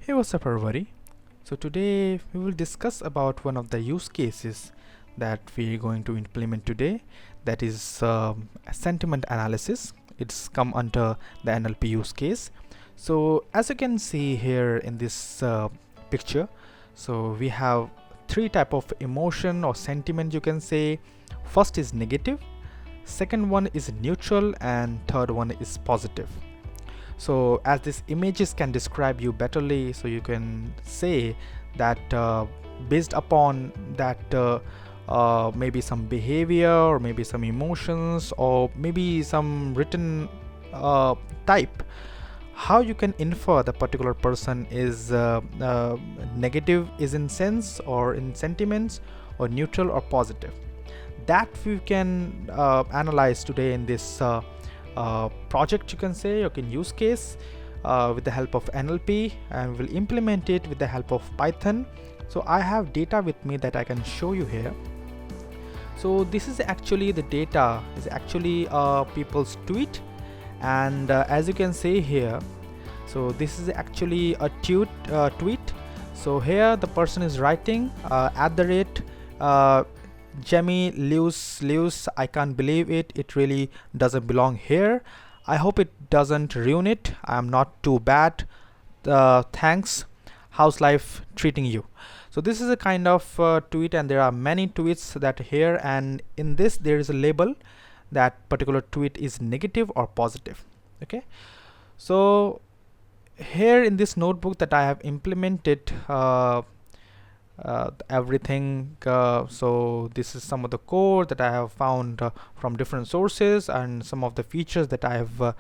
Hey, what's up everybody? So today we will discuss about one of the use cases that we're going to implement today, that is sentiment analysis. It's come under the NLP use case. So as you can see here in this picture, so we have three type of emotion or sentiment, you can say. First is negative, second one is neutral, and third one is positive. So as these images can describe you betterly, so you can say that based upon that maybe some behavior or maybe some emotions or maybe some written type, how you can infer the particular person is negative is in sense or in sentiments, or neutral or positive. That we can analyze today in this project, you can say, you can use case with the help of NLP, and we'll implement it with the help of Python. So I have data with me that I can show you here. So this is actually the data is actually people's tweet, and as you can see here, so this is actually a tweet. So here the person is writing at the rate Jamie Lewis, I can't believe it. It really doesn't belong here. I hope it doesn't ruin it. I'm not too bad. Thanks. How's life treating you? So this is a kind of tweet, and there are many tweets that here, and in this there is a label that particular tweet is negative or positive. Okay. So here in this notebook that I have implemented everything, so this is some of the code that I have found from different sources, and some of the features that I have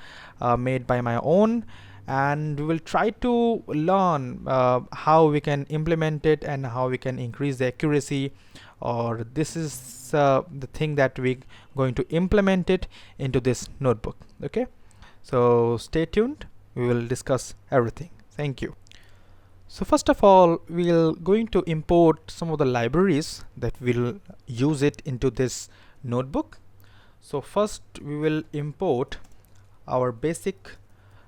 made by my own, and we will try to learn how we can implement it and how we can increase the accuracy, or this is the thing that we going to implement it into this notebook. Okay, so stay tuned, we will discuss everything. Thank you. So first of all, we're going to import some of the libraries that will use it into this notebook. So first we will import our basic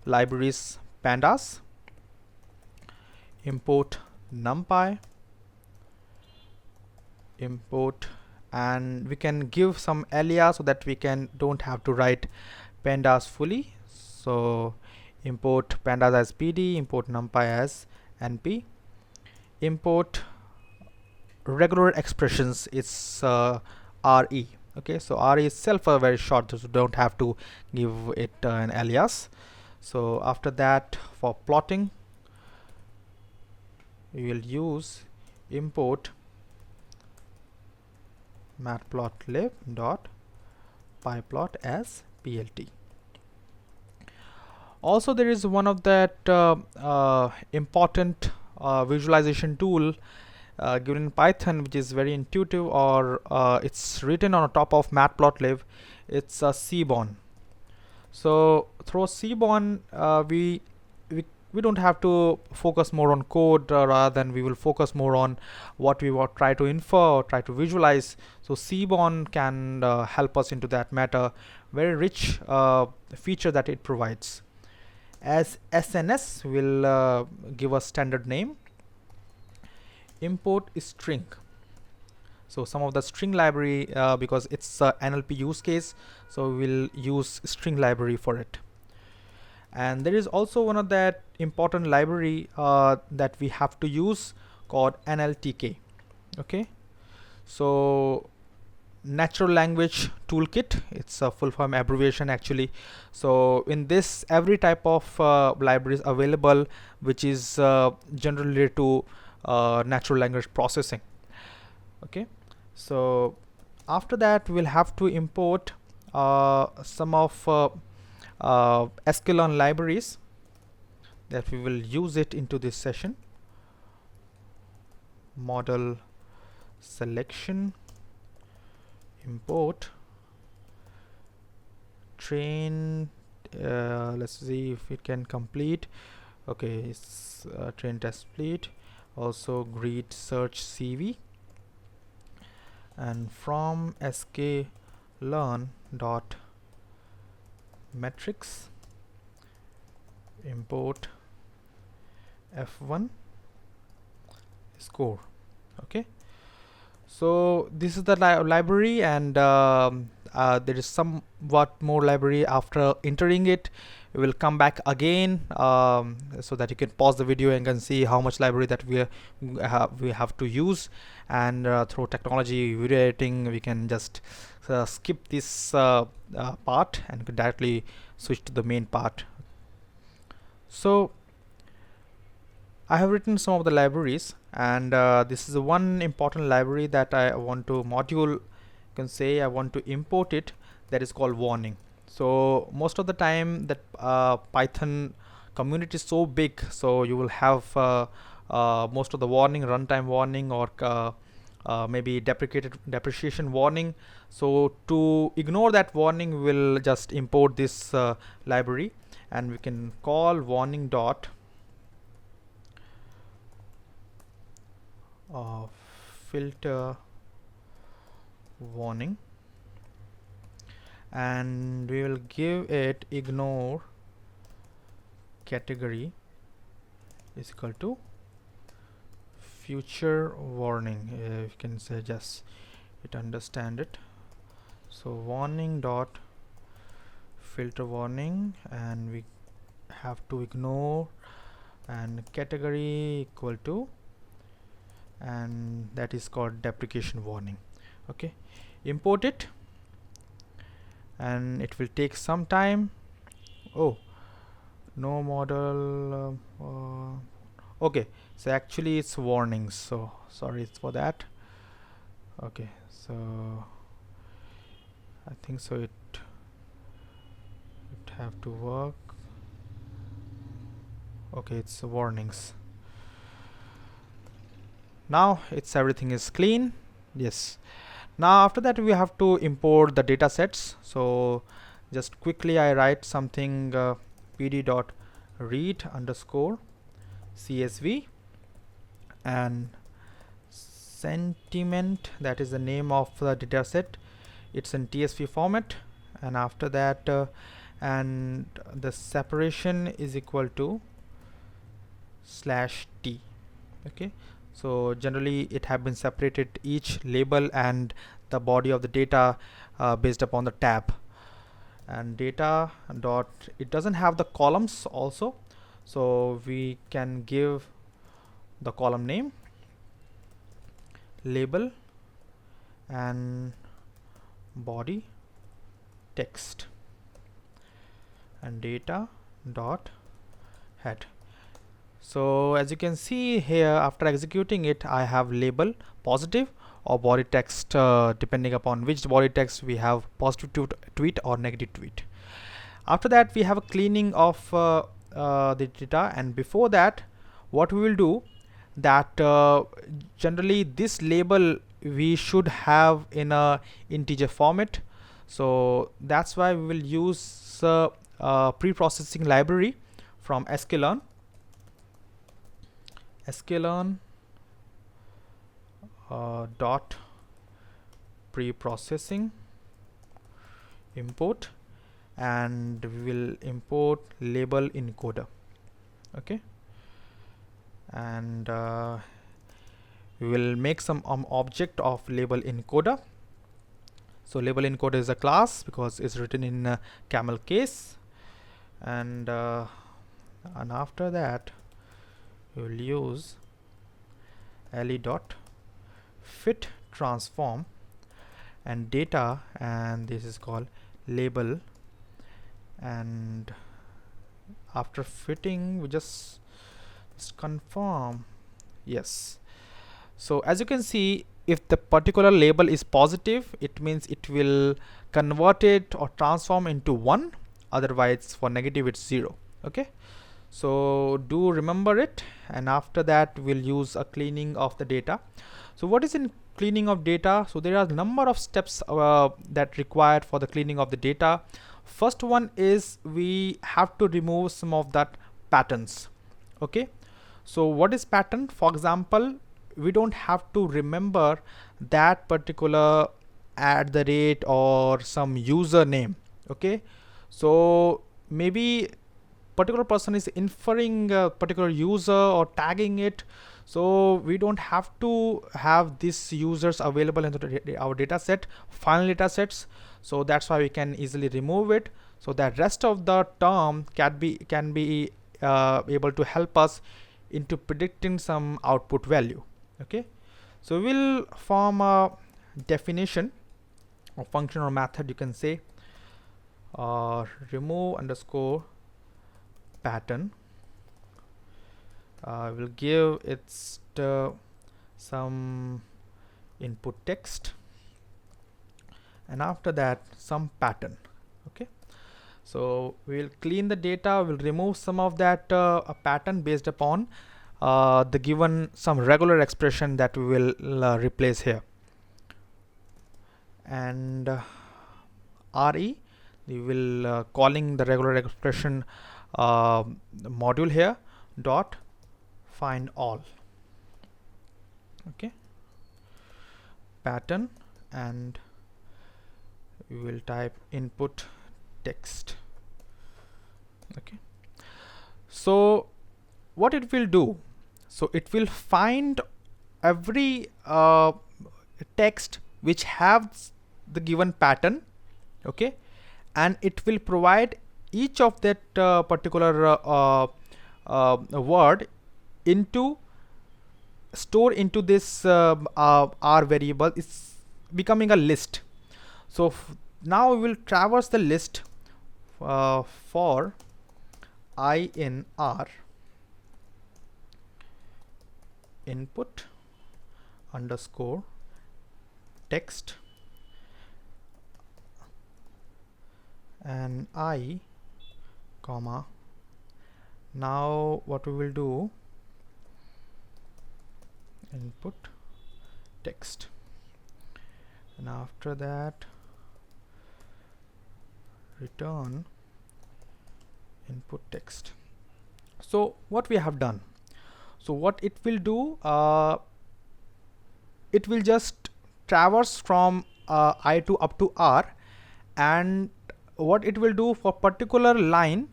libraries, pandas, import numpy, import, and we can give some alias so that we don't have to write pandas fully. So import pandas as pd, import numpy as np, import regular expressions, it's re. Okay, so re itself are very short, so don't have to give it an alias. So after that, for plotting, we will use import matplotlib dot pyplot as plt. Also, there is one of that important visualization tool given in Python, which is very intuitive, or it's written on top of matplotlib. It's a seaborn. So through seaborn, we don't have to focus more on code, rather than we will focus more on what we will try to infer or try to visualize. So seaborn can help us into that matter. Very rich feature that it provides. As SNS will give us standard name, import string. So some of the string library, because it's a NLP use case, so we'll use string library for it. And there is also one of that important library that we have to use called NLTK. Okay, so natural language toolkit, it's a full form abbreviation actually. So in this, every type of library is available which is generally related to natural language processing. Okay, so after that we'll have to import some of sklearn libraries that we will use it into this session. Model selection, import train, let's see if it can complete. Okay, it's train test fleet, also grid search cv, and from sklearn dot metrics, import f1 score. Okay, so this is the library, and there is somewhat more library. After entering it, we will come back again, so that you can pause the video and can see how much library that we have to use. And through technology video editing, we can just skip this part and could directly switch to the main part. So I have written some of the libraries, and this is one important library that I want to module, you can say I want to import it, that is called warning. So most of the time that Python community is so big, so you will have most of the warning, runtime warning, or maybe depreciation warning. So to ignore that warning, we will just import this library, and we can call warning dot filter warning, and we will give it ignore category is equal to future warning. You can say just it understand it. So warning dot filter warning, and we have to ignore, and category equal to, and that is called deprecation warning. Okay, import it, and it will take some time. Oh, no model. Okay, so actually it's warnings, so sorry for that. Okay, so I think so it have to work. Okay, it's warnings. Now it's everything is clean. Yes, now after that we have to import the data sets. So just quickly I write something, pd dot read underscore csv, and sentiment, that is the name of the data set, it's in tsv format. And after that and the separation is equal to /t. okay, so generally it have been separated each label and the body of the data based upon the tab. And data dot, it doesn't have the columns also, so we can give the column name, label, and body text, and data dot head. So as you can see here, after executing it, I have label positive or body text, depending upon which body text we have, positive tweet or negative tweet. After that we have a cleaning of the data, and before that what we will do, that generally this label we should have in a integer format. So that's why we will use pre-processing library from sklearn dot pre-processing import, and we will import label encoder. Okay, and we will make some object of label encoder. So label encoder is a class because it's written in camel case, and after that we will use le dot fit transform and data, and this is called label. And after fitting we just confirm yes. So as you can see, if the particular label is positive, it means it will convert it or transform into 1, otherwise for negative it's 0. okay, so do remember it. And after that we'll use a cleaning of the data. So what is in cleaning of data? So there are a number of steps that required for the cleaning of the data. First one is we have to remove some of that patterns. Okay, so what is pattern? For example, we don't have to remember that particular @ or some username. Okay, so maybe particular person is inferring a particular user or tagging it, so we don't have to have these users available in our data set, final data sets. So that's why we can easily remove it, so that rest of the term can be able to help us into predicting some output value. Okay, so we'll form a definition or function or method, you can say, remove underscore pattern. We'll give its some input text, and after that some pattern. Okay, so we'll clean the data, we'll remove some of that pattern based upon the given some regular expression that we will replace here. And re, we will calling the regular expression module here, dot find all. Okay, pattern, and we will type input text. Okay, so what it will do, so it will find every text which has the given pattern. Okay, and it will provide each of that particular word into store into this R variable. It's becoming a list. So now we will traverse the list for I in R, input underscore text, and I comma. Now what we will do, input text, and after that return input text. So what we have done, so what it will do, it will just traverse from I to up to R, and what it will do for particular line,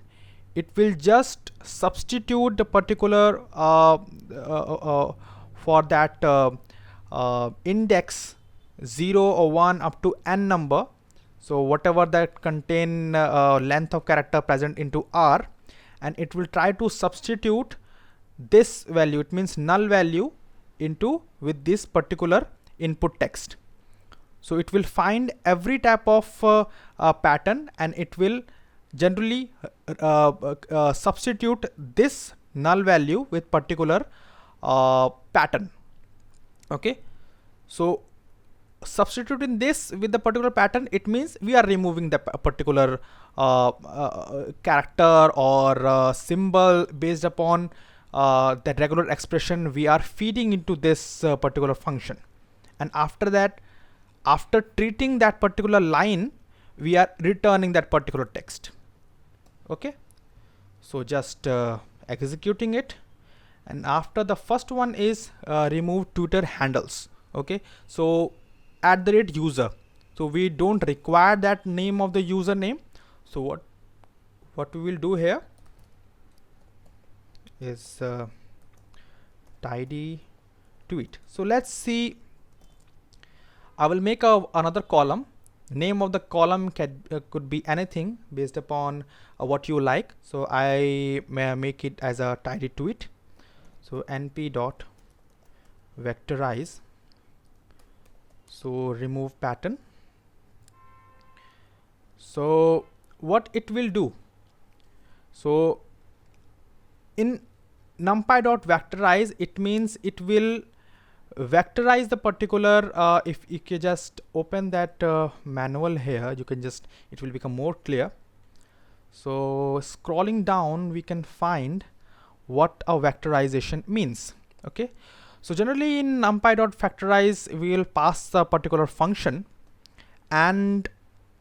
it will just substitute the particular for that index 0 or 1 up to n number. So whatever that contain length of character present into R, and it will try to substitute this value, it means null value, into with this particular input text. So it will find every type of pattern, and it will generally substitute this null value with particular pattern. Okay, so substituting this with the particular pattern, it means we are removing the particular character or symbol based upon that regular expression we are feeding into this particular function. And after that, after treating that particular line, we are returning that particular text. Okay, so just executing it, and after the first one is remove Twitter handles. Okay, so @user, so we don't require that name of the username. So what we will do here is tidy tweet. So let's see, I will make another column. Name of the column could be anything based upon what you like. So I may make it as a tidy tweet. So np dot vectorize, so remove pattern. So what it will do, so in numpy.vectorize, it means it will vectorize the particular if you can just open that manual here, you can just, it will become more clear. So scrolling down, we can find what a vectorization means. Okay, so generally in numpy.vectorize, we will pass a particular function, and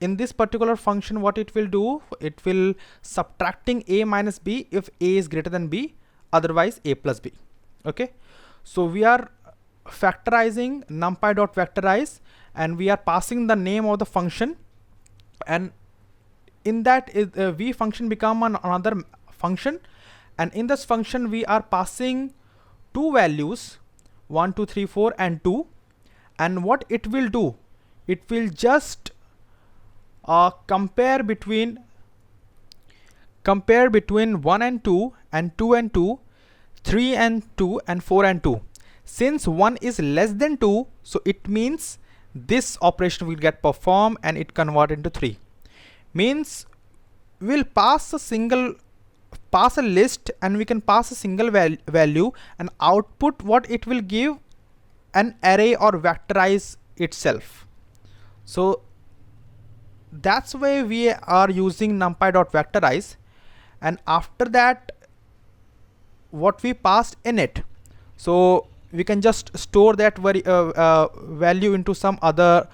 in this particular function, what it will do, it will subtracting a minus b if a is greater than b, otherwise a plus b. Okay, so we are factorizing numpy.vectorize, and we are passing the name of the function, and in that is v function become another function, and in this function we are passing two values, 1 2 3 4 and 2, and what it will do, it will just compare between 1 and 2 and 2 and 2, 3 and 2 and 4 and 2. Since 1 is less than 2, so it means this operation will get performed and it convert into 3. Means we'll pass a list and we can pass a single value, and output what it will give an array or vectorize itself. So that's why we are using numpy.vectorize, and after that what we passed in it, so we can just store that value into some other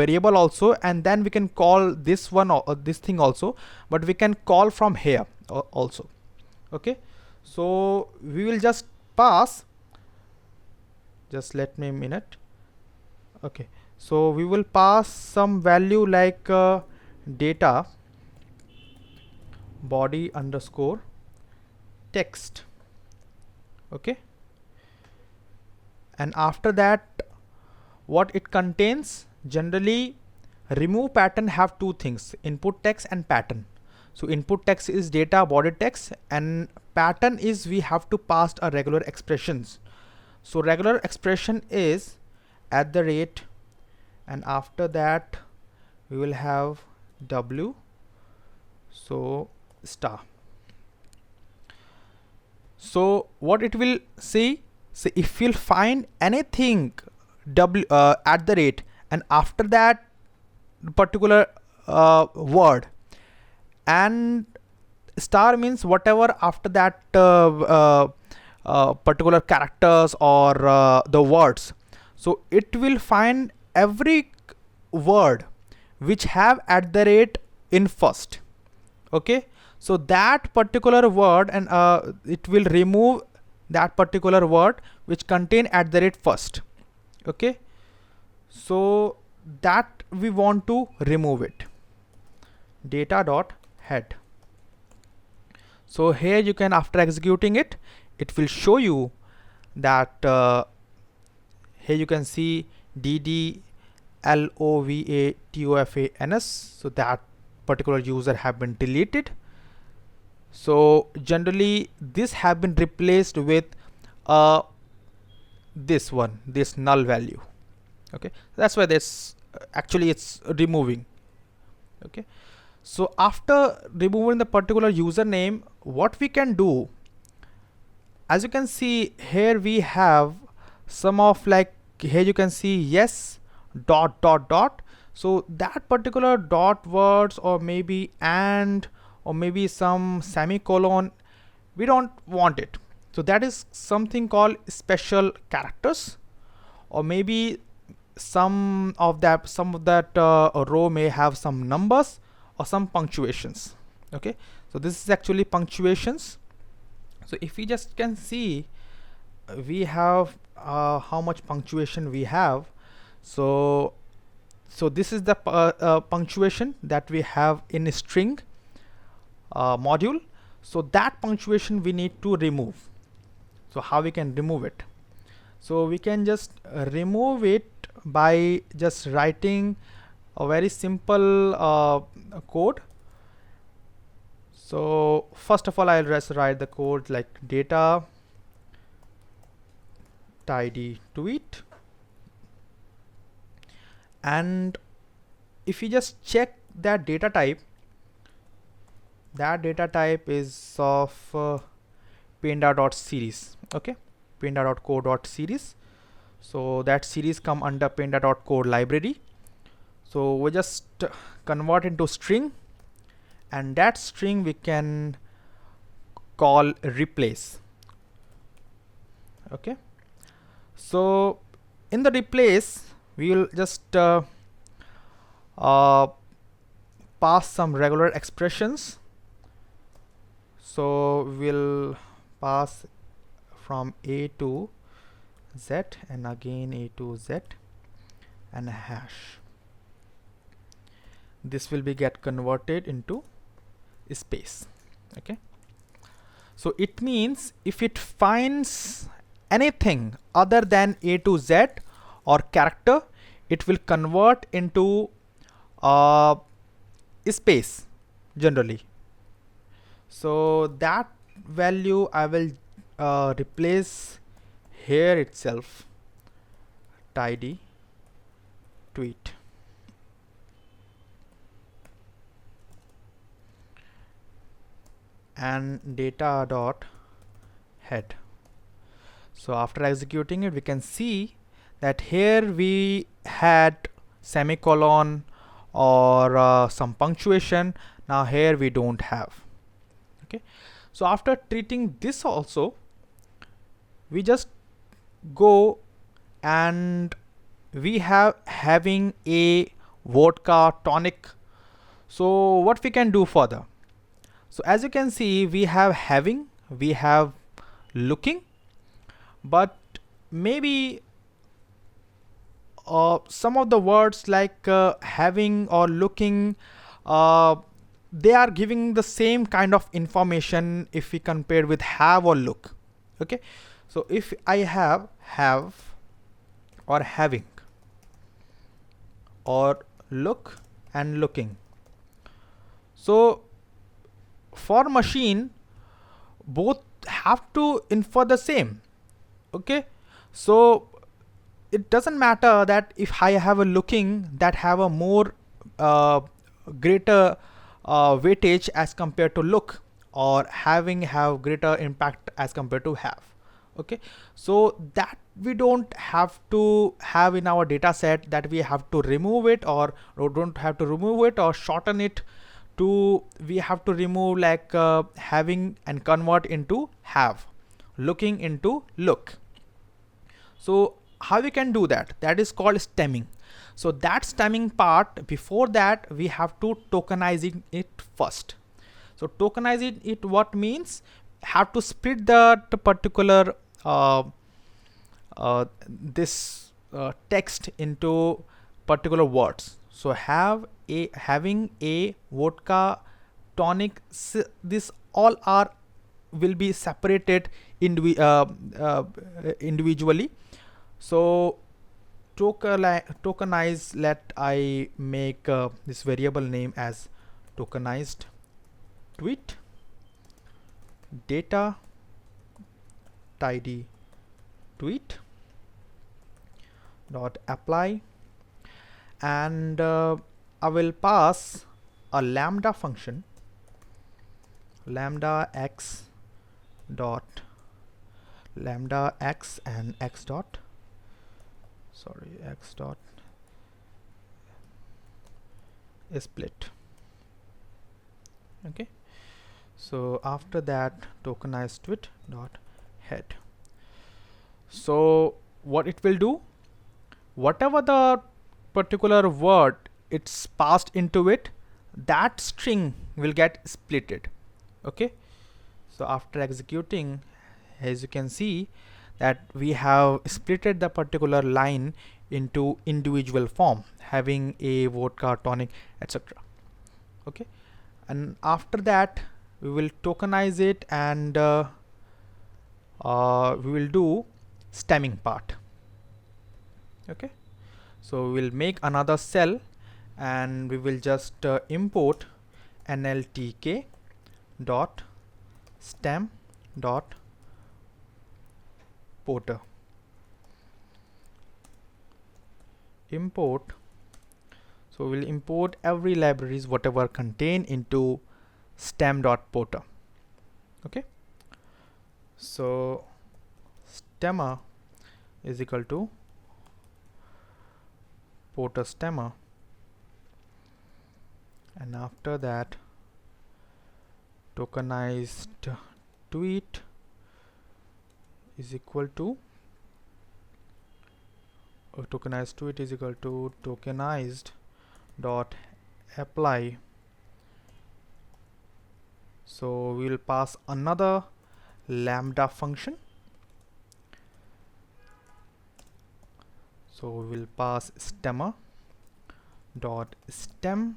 variable also, and then we can call this one or this thing also, but we can call from here also. Okay, so we will just pass, just let me a minute. Okay, so we will pass some value like data body underscore text. Okay, and after that what it contains, generally remove pattern have two things, input text and pattern. So input text is data body text, and pattern is we have to pass a regular expressions. So regular expression is at the rate, and after that we will have w, so star. So what it will say, so if we'll find anything w at the rate, and after that particular word, and star means whatever after that particular characters or the words, so it will find every word which have at the rate in first. Okay, so that particular word, and it will remove that particular word which contain at the rate first. Okay, so that we want to remove it, data dot head. So here you can, after executing it, it will show you that here you can see dd LOVATOFANS, so that particular user have been deleted. So generally this have been replaced with this one, this null value. Okay, that's why this actually it's removing. Okay, so after removing the particular username, what we can do, as you can see here, we have some of like, here you can see yes dot dot dot. So that particular dot words, or maybe and, or maybe some semicolon, we don't want it. So that is something called special characters, or maybe some of that row may have some numbers or some punctuations. Okay, so this is actually punctuations. So if we just can see, we have how much punctuation we have. So this is the punctuation that we have in a string module. So that punctuation we need to remove. So how we can remove it? So we can just remove it by just writing a very simple code. So first of all, I'll just write the code like data tidy tweet, and if you just check that data type is of panda.series. Okay, panda.code.series. So that series come under panda.code library. So we just convert into string, and that string we can call replace. Okay, so in the replace we will just pass some regular expressions. So we'll pass from A to Z, and again A to Z, and a hash. this will be get converted into space. Okay, so it means if it finds anything other than A to Z or character, it will convert into space generally. So that value I will replace here itself, tidy tweet. And data dot head. So after executing it, we can see that here we had semicolon or some punctuation. Now here we don't have. Okay, so after treating this also, we just go and we have having a vodka tonic. So what we can do further? So as you can see, we have having, we have looking, but maybe some of the words like having or looking, they are giving the same kind of information if we compare with have or look. Okay, so if I have or having or look and looking, so for machine both have to infer the same. Okay, so it doesn't matter that if I have a looking that have a more greater weightage as compared to look, or having have greater impact as compared to have. Okay, so that we don't have to have in our data set, that we have to remove it, or don't have to remove it or shorten it to, we have to remove like having and convert into have, looking into look. So how we can do that? That is called stemming. So that stemming part, before that we have to tokenize it first. So tokenizing it what means? Have to split the particular this text into particular words. So having a vodka tonic, this all are will be separated individually. So tokenize, let I make this variable name as tokenized tweet data tidy tweet dot apply, and I will pass a lambda function, lambda x dot lambda x and x dot x dot split. Okay, so after that tokenized tweet dot head. So what it will do, whatever the particular word it's passed into it, that string will get splitted. Okay, so after executing, as you can see that we have splitted the particular line into individual form, having a vodka tonic, etc. Okay, and after that we will tokenize it, and we will do stemming part. Okay, so we'll make another cell and we will just import nltk dot stem dot porter. Import, so we'll import every libraries whatever contain into stem.porter. Okay, so stemmer is equal to porter stemmer, and after that tokenized tweet is equal to tokenized tweet is equal to tokenized dot apply. So we will pass another lambda function. So we will pass stemmer dot stem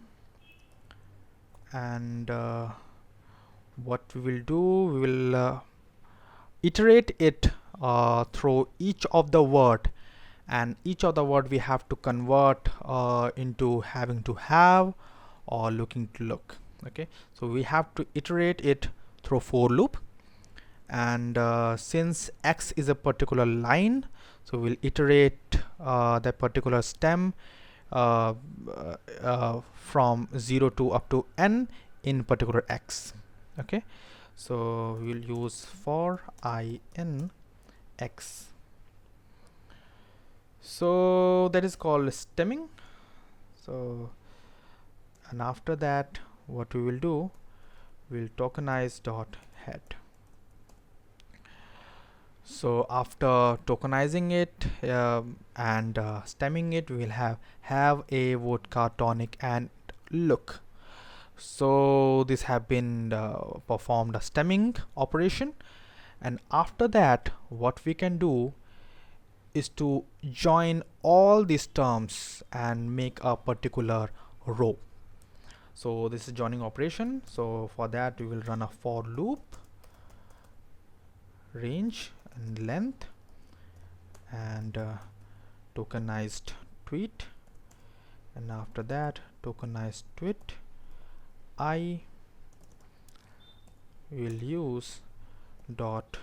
and what we will do, we will iterate it through each of the word, and each of the word we have to convert into having to have or looking to look. Okay, so we have to iterate it through for loop, and since x is a particular line, so we'll iterate that particular stem from 0 to up to n in particular x. Okay, so we'll use for I in x. So that is called stemming. So, and after that, what we will do, we'll tokenize dot head. So after tokenizing it and stemming it, we will have a vodka tonic and look. So this have been performed a stemming operation, and after that what we can do is to join all these terms and make a particular row. So this is joining operation. So for that we will run a for loop, range and length, and tokenized tweet, and after that tokenized tweet I will use dot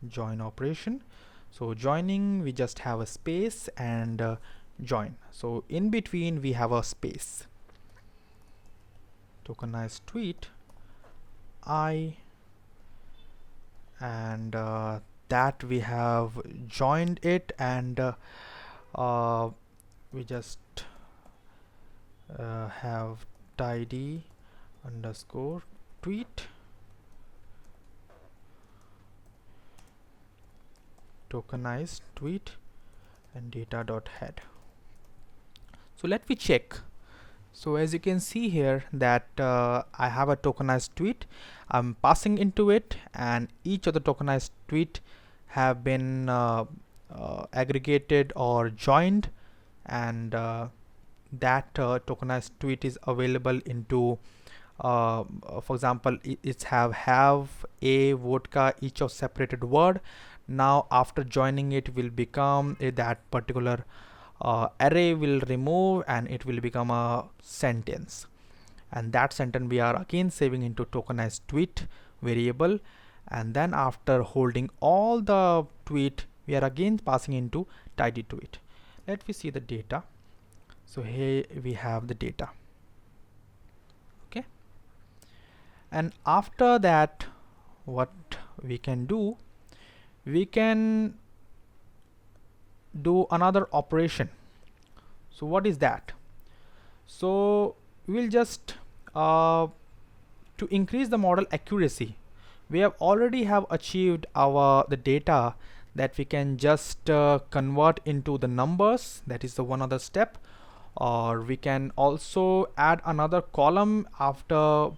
join operation. So joining, we just have a space and join. So in between we have a space. Tokenized tweet I, and that we have joined it, and we just have tidy underscore tweet tokenized tweet and data dot head. So let me check. So as you can see here that I have a tokenized tweet. I'm passing into it, and each of the tokenized tweet have been aggregated or joined, and that tokenized tweet is available into for example, it's have a vodka, each of separated word. Now after joining it will become that particular array will remove, and it will become a sentence, and that sentence we are again saving into tokenized tweet variable, and then after holding all the tweet we are again passing into tidy tweet. Let me see the data. So here we have the data. Okay, and after that what we can do, we can do another operation. So what is that? So we'll just to increase the model accuracy, we have already have achieved the data that we can just convert into the numbers. That is the one other step. Or we can also add another column after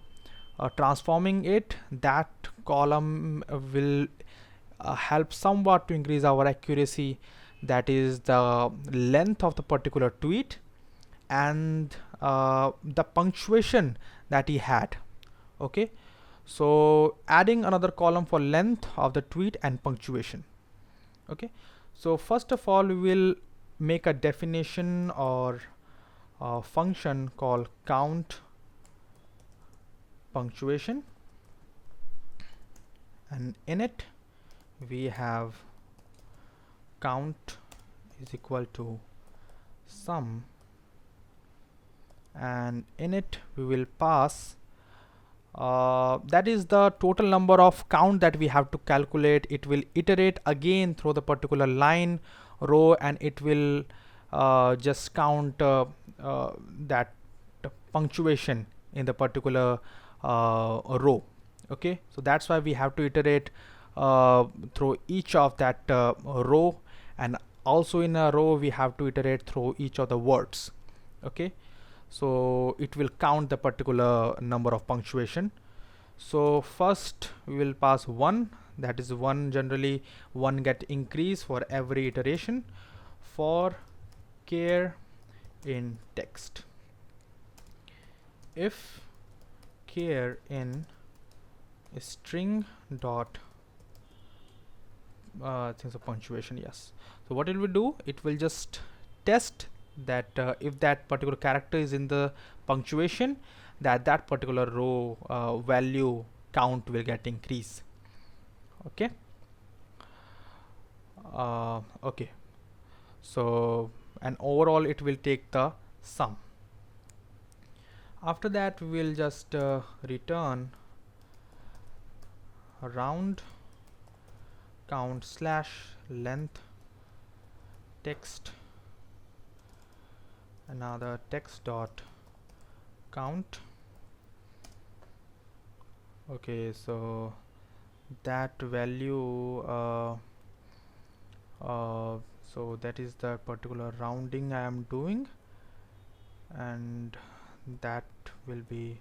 transforming it. That column will help somewhat to increase our accuracy, that is the length of the particular tweet and the punctuation that he had. Okay, so adding another column for length of the tweet and punctuation. Okay, so first of all we will make a definition or a function called count punctuation, and in it we have count is equal to sum, and in it we will pass that is the total number of count that we have to calculate. It will iterate again through the particular line, row, and it will just count that punctuation in the particular row. Okay, so that's why we have to iterate through each of that row, and also in a row we have to iterate through each of the words. Okay, so it will count the particular number of punctuation. So first we will pass 1, that is 1, generally 1 get increase for every iteration for char in text. If here in string dot things of punctuation. Yes, so what it will do, it will just test that if that particular character is in the punctuation, that particular row value count will get increased. Okay. Okay, so and overall it will take the sum. After that we will just return round count slash length text, another text dot count. Okay, so that value so that is the particular rounding I am doing, and that will be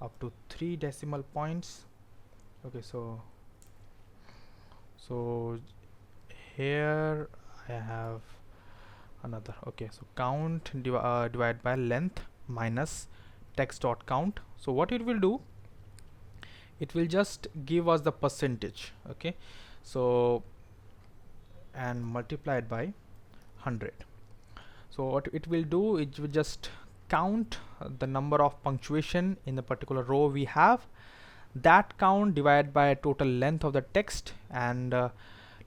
up to 3 decimal points. Okay, so here I have another. Okay, so count divided by length minus text dot count. So what it will do, it will just give us the percentage. Okay, so and multiply it by 100. So what it will do, it will just count the number of punctuation in the particular row we have, that count divided by total length of the text, and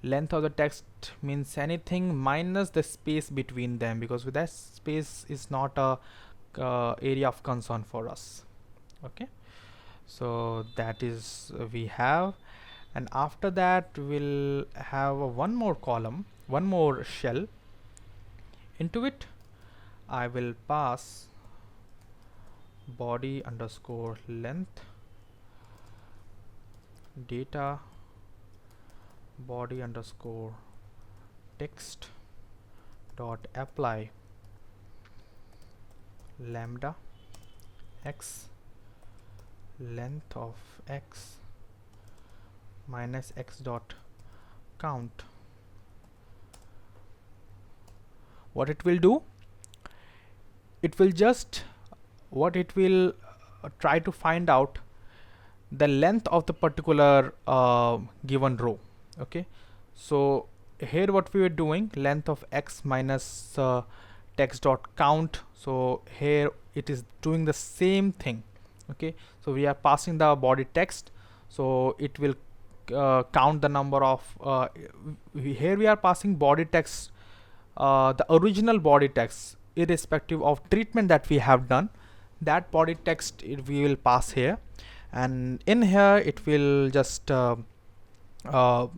length of the text means anything minus the space between them, because with that space is not a area of concern for us. Okay, so that is we have, and after that we'll have one more column, one more shell. Into it I will pass body underscore length data body underscore text dot apply lambda x length of x minus x dot count. What it will do, it will just try to find out the length of the particular given row. Okay, so here what we were doing, length of x minus text dot count, so here it is doing the same thing. Okay, so we are passing the body text, so it will count the number of here we are passing body text, the original body text irrespective of treatment that we have done, that body text we will pass here, and in here it will just apply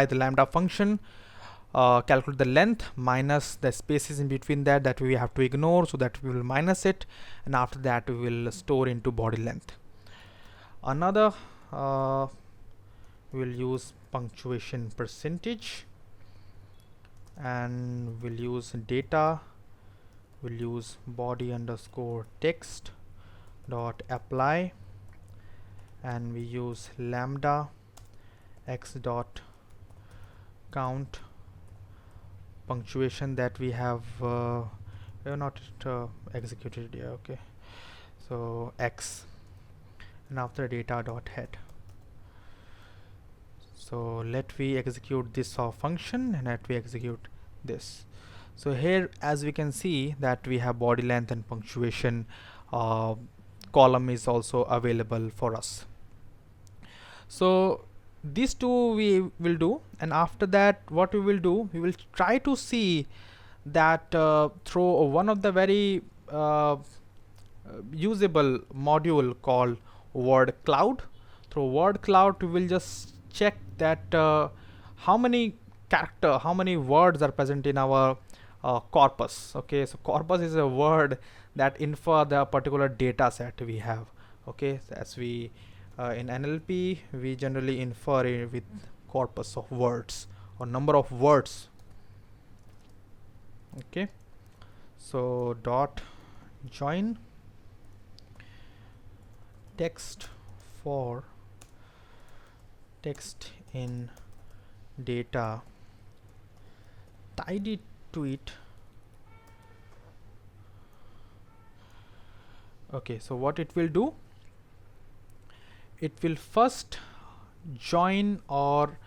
the lambda function, calculate the length minus the spaces in between that we have to ignore, so that we will minus it, and after that we will store into body length. Another we will use punctuation percentage, and we'll use data, we'll use body underscore text dot apply, and we use lambda x dot count punctuation that we have not executed yet. Okay, so x, and after data dot head. So let we execute this function, and let we execute this. So here as we can see that we have body length and punctuation column is also available for us. So these two we will do, and after that what we will do, we will try to see that through one of the very usable module called word cloud. Through word cloud we will just check that how many words are present in our corpus. Okay, so corpus is a word that infer the particular data set we have. Okay, so as we in NLP we generally infer it with corpus of words or number of words. Okay, so dot join text for text in data tidy to it. Okay, so what it will do, it will first join or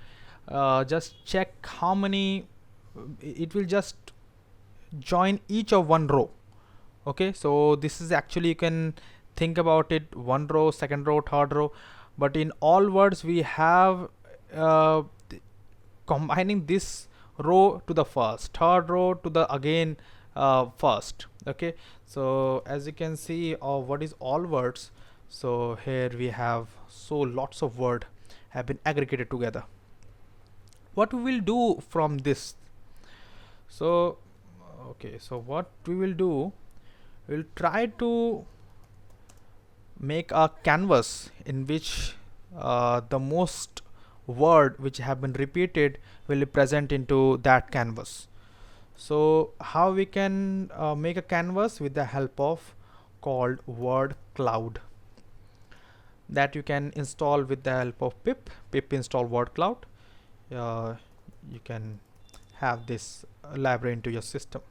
just check how many, it will just join each of one row. Okay, so this is actually, you can think about it, one row, second row, third row, but in all words we have combining this row to the first, third row to the again first. Okay, so as you can see, what is all words, so here we have so lots of word have been aggregated together. What we will do from this, so okay, so what we will do, we'll try to make a canvas in which the most word which have been repeated will be present into that canvas. So how we can make a canvas, with the help of called word cloud, that you can install with the help of pip install word cloud. You can have this library into your system.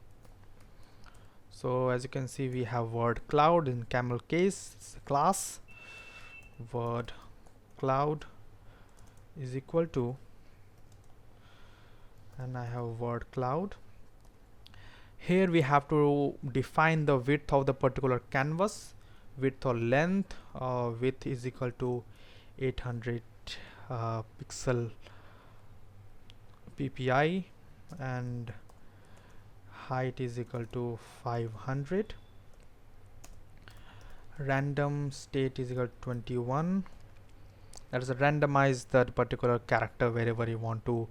So as you can see, we have word cloud in camel case, it's a class. Word cloud is equal to, and I have word cloud. Here we have to define the width of the particular canvas, width or length. Width is equal to 800 pixel ppi, and height is equal to 500. Random state is equal to 21. That is, randomize that particular character wherever you want to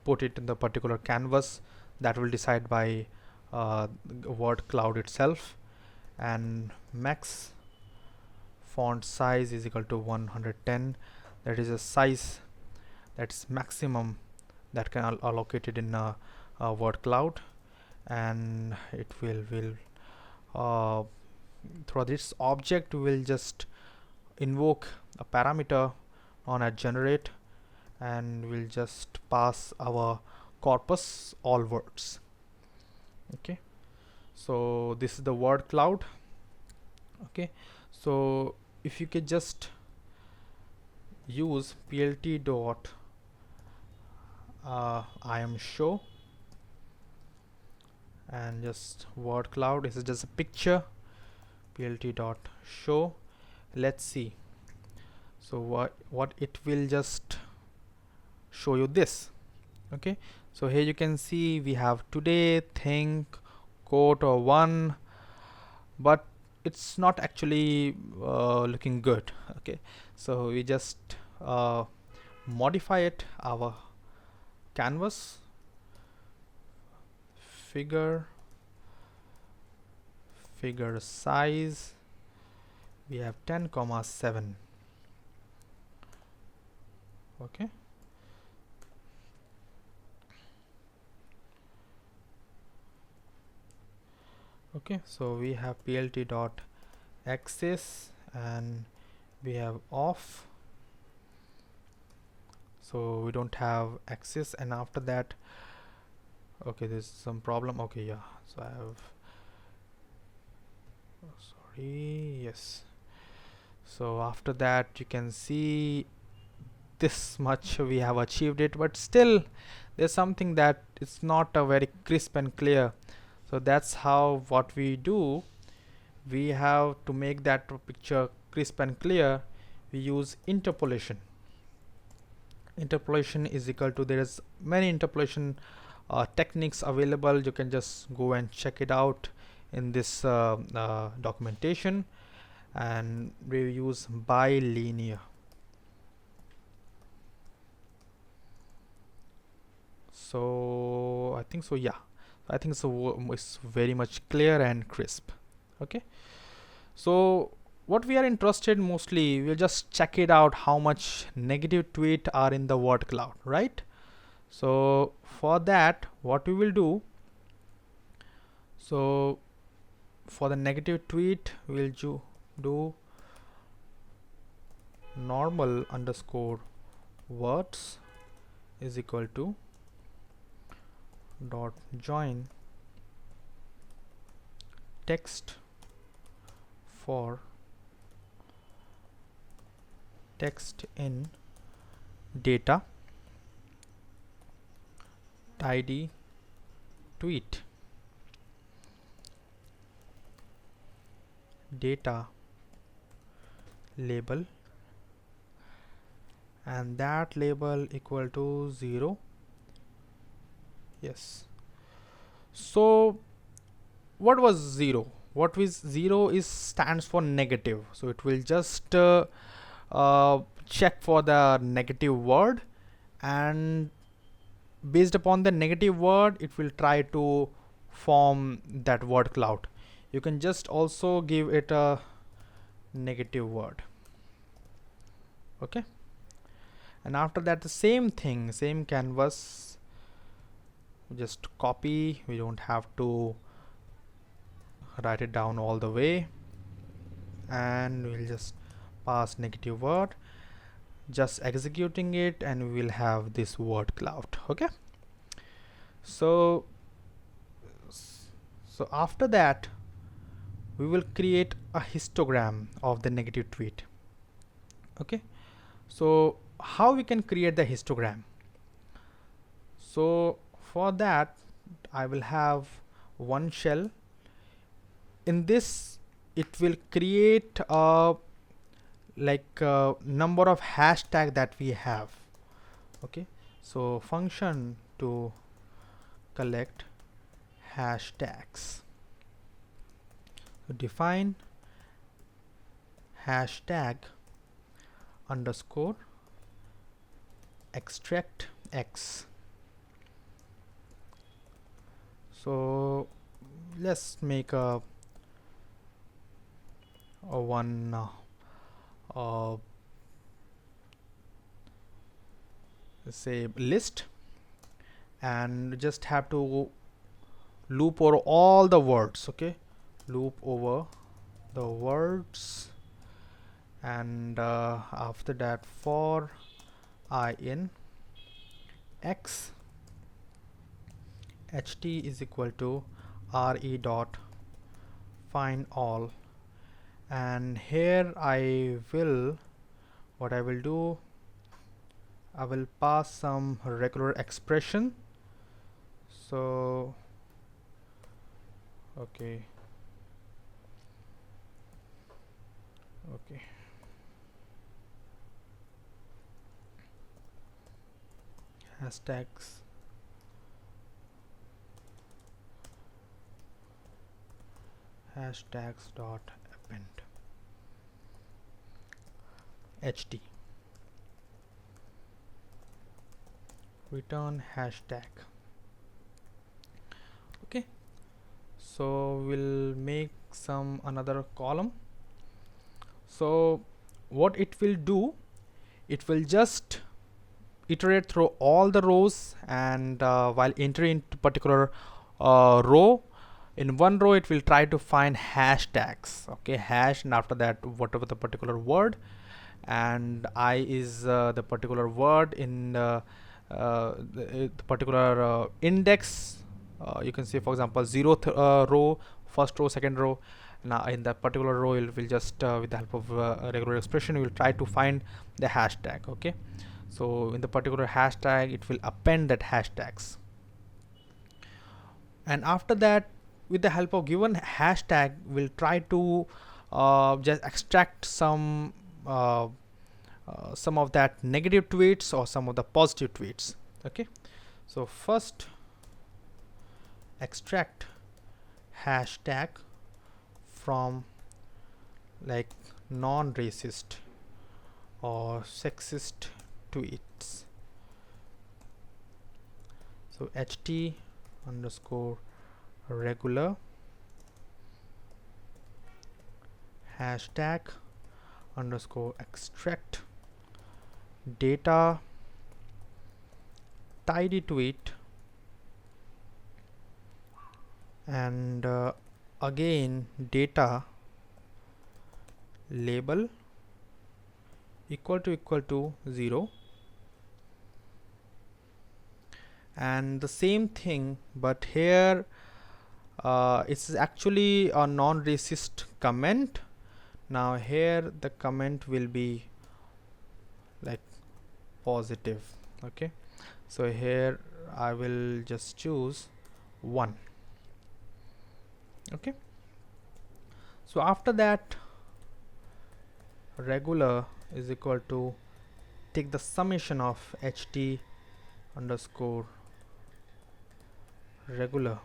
put it in the particular canvas. That will decide by word cloud itself. And max font size is equal to 110. That is a size that's maximum that can allocated in a word cloud, and it will through this object we will just invoke a parameter on a generate, and we'll just pass our corpus all words. Okay, so this is the word cloud. Okay, so if you could just use plt dot I am show, and just word cloud, this is just a picture, plt dot show. Let's see, so what it will just show you this. Okay, so here you can see we have today, think, quote or one, but it's not actually looking good. Okay, so we just modify it, our canvas, figure size, we have 10,7. Okay, okay, so we have plt dot axis, and we have off, so we don't have axis. And after that, okay, there's some problem. Okay, yeah, so I have, sorry, yes, so after that you can see this much we have achieved it, but still there's something that it's not a very crisp and clear. So that's how what we do, we have to make that picture crisp and clear, we use interpolation. Interpolation is equal to, there is many interpolation techniques available. You can just go and check it out in this documentation, and we use bilinear. So I think so, yeah, I think so, it's very much clear and crisp. Okay, so what we are interested mostly, we'll just check it out, how much negative tweet are in the word cloud, right? So for that, what we will do, so for the negative tweet, we'll do normal underscore words is equal to dot join text for text in data tidy tweet data label, and that label equal to 0. Yes. So what was 0? What is 0 is stands for negative, so it will just check for the negative word, and based upon the negative word it will try to form that word cloud. You can just also give it a negative word. Okay, and after that the same thing, same canvas, just copy. We don't have to write it down all the way, and we'll just pass negative word, just executing it, and we will have this word cloud. Okay, so after that we will create a histogram of the negative tweet. Okay, so how we can create the histogram? So for that I will have one shell. In this it will create a number of hashtag that we have. Okay, so function to collect hashtags. So define hashtag underscore extract x. So let's make a one say list, and just have to loop over all the words. Okay, loop over the words, and after that for I in x ht is equal to re dot find all, and here what I will do, I will pass some regular expression. So okay, hashtags dot append ht, return hashtag. Okay, so we'll make some another column. So what it will do, it will just iterate through all the rows, and while entering into particular row, in one row it will try to find hashtags. Okay, hash, and after that whatever the particular word, and I is the particular word in the particular index. You can say for example 0th row, first row, second row. Now in that particular row it will just with the help of regular expression we will try to find the hashtag. Okay, so in the particular hashtag it will append that hashtags, and after that with the help of given hashtag we'll try to just extract some of that negative tweets or some of the positive tweets. Okay, so first extract hashtag from like non-racist or sexist tweets. So ht underscore regular hashtag underscore extract data tidy tweet, and again data label equal to 0, and the same thing, but here it's actually a non-racist comment. Now here the comment will be like positive. Okay, so here I will just choose 1. Okay, so after that, regular is equal to, take the summation of ht underscore regular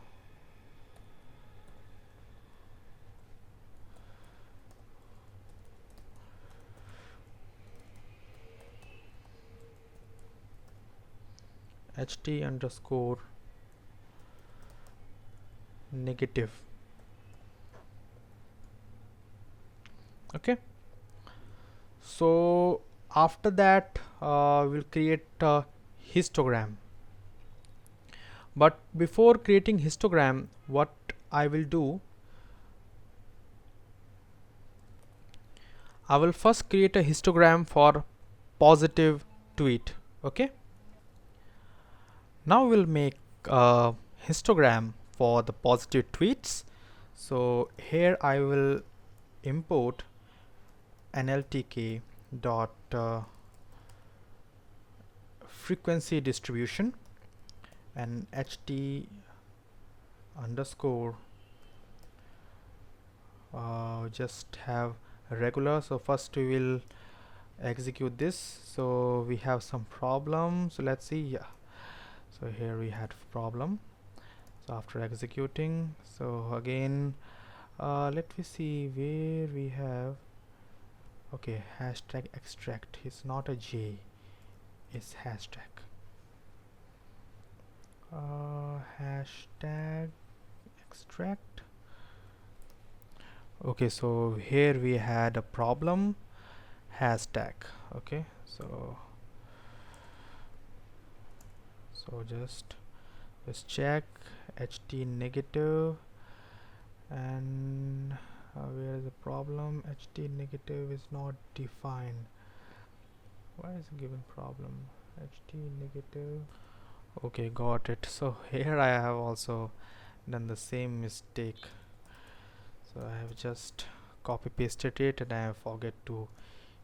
ht underscore negative. Okay, so after that we'll create a histogram. But before creating histogram, what I will do, I will first create a histogram for positive tweet. Okay, now we'll make a histogram for the positive tweets. So here I will import nltk dot frequency distribution and ht underscore just have regular. So first we will execute this. So we have some problem, so let's see. Yeah, so here we had problem. So after executing, so again let me see where we have. Okay, hashtag extract is not a j, it's hashtag. Hashtag extract. Okay, so here we had a problem, hashtag. Okay, so just check ht negative, and where is the problem? ht negative is not defined. Why is it given problem? ht negative. Okay, got it. So here I have also done the same mistake. So I have just copy pasted it and I have forget to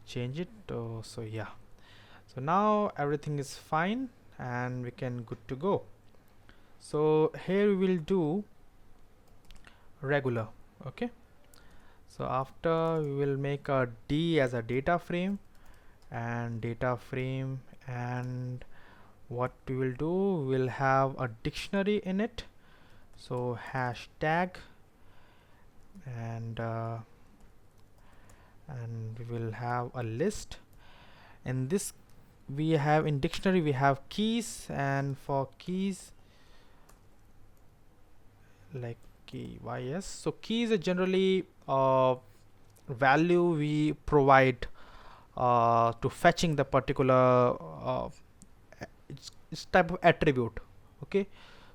change it. So yeah, so now everything is fine and we can good to go. So here we will do regular. Okay, so after we will make a d as a data frame, and what we will do, we will have a dictionary in it. So hashtag, and we will have a list. In this we have, in dictionary we have keys, and for keys like key yes, so keys are generally value we provide to fetching the particular it's type of attribute. Okay,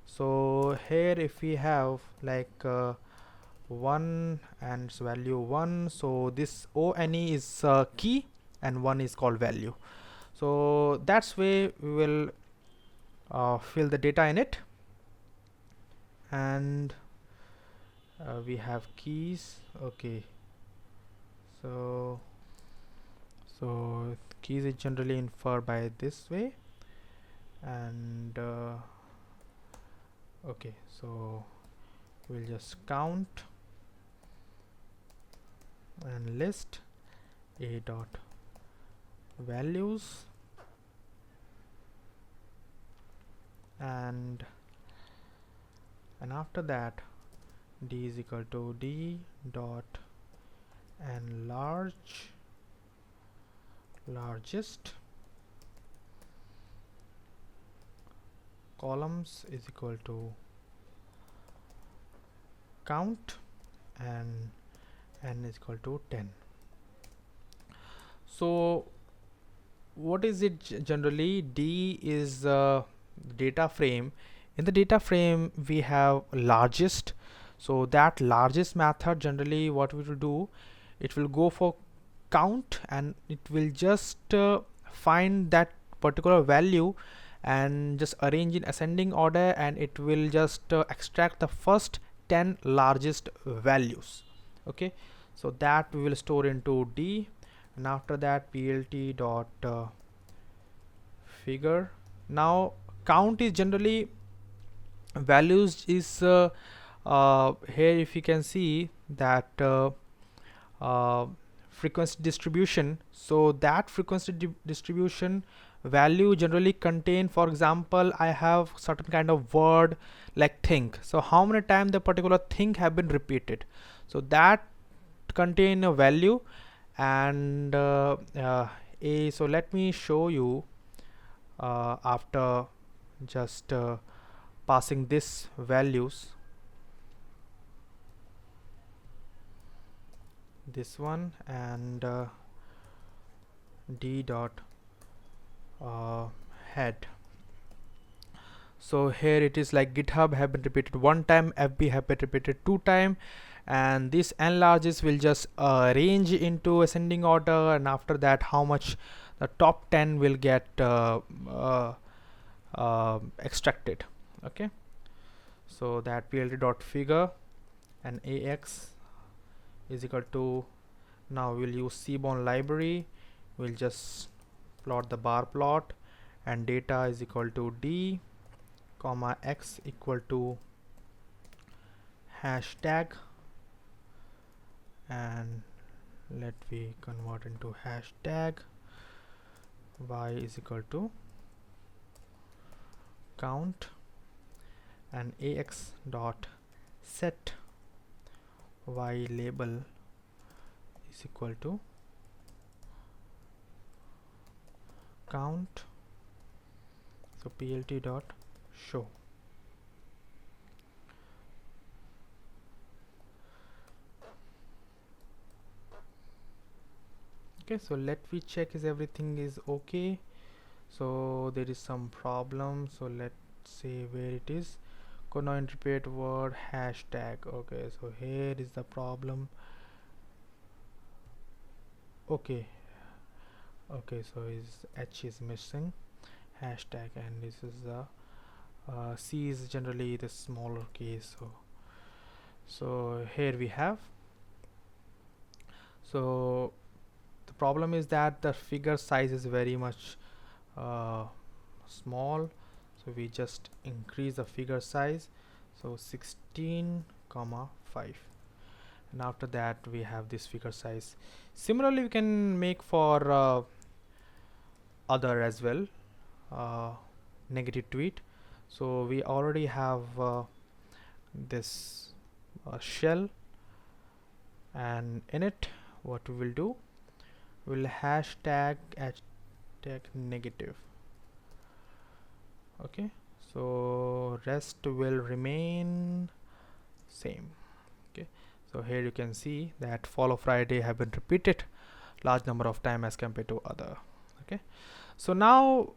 so here if we have like 1 and its value 1, so this one is key and 1 is called value. So that's way we will fill the data in it. And we have keys. Okay, so keys is generally inferred by this way. And okay, so we'll just count and list a dot values, and after that d is equal to d dot and largest columns is equal to count, and n is equal to 10. So what is it generally? D is data frame. In the data frame we have largest, so that largest method generally what we will do, it will go for count and it will just find that particular value and just arrange in ascending order, and it will just extract the first 10 largest values. Okay, so that we will store into D, and after that plt dot figure. Now count is generally values is here if you can see that uh, frequency distribution. So that frequency distribution value generally contain, for example, I have certain kind of word like think, so how many times the particular thing have been repeated, so that contain a value. And so let me show you after just passing this values, this one, and d dot head. So here it is like GitHub have been repeated one time, FB have been repeated 2 times, and this n largest will just arrange into ascending order, and after that how much the top 10 will get extracted. Okay, so that plt dot figure and ax is equal to, now we'll use Seaborn library, we'll just plot the bar plot, and data is equal to d comma x equal to hashtag, and let me convert into hashtag, y is equal to count, and ax dot set y label is equal to count, so plt dot show. Okay, so let me check is everything is okay. So there is some problem, so let's see where it is. Could not interpret word hashtag. Okay, so here is the problem. Okay, so is h is missing, hashtag, and this is the c is generally the smaller case. So here we have, so the problem is that the figure size is very much small, so we just increase the figure size, so 16 comma 5, and after that we have this figure size. Similarly we can make for other as well, negative tweet. So we already have this shell, and in it what we will do, we'll hashtag negative. Okay, so rest will remain same. Okay, so here you can see that follow Friday have been repeated large number of time as compared to other. Okay, so now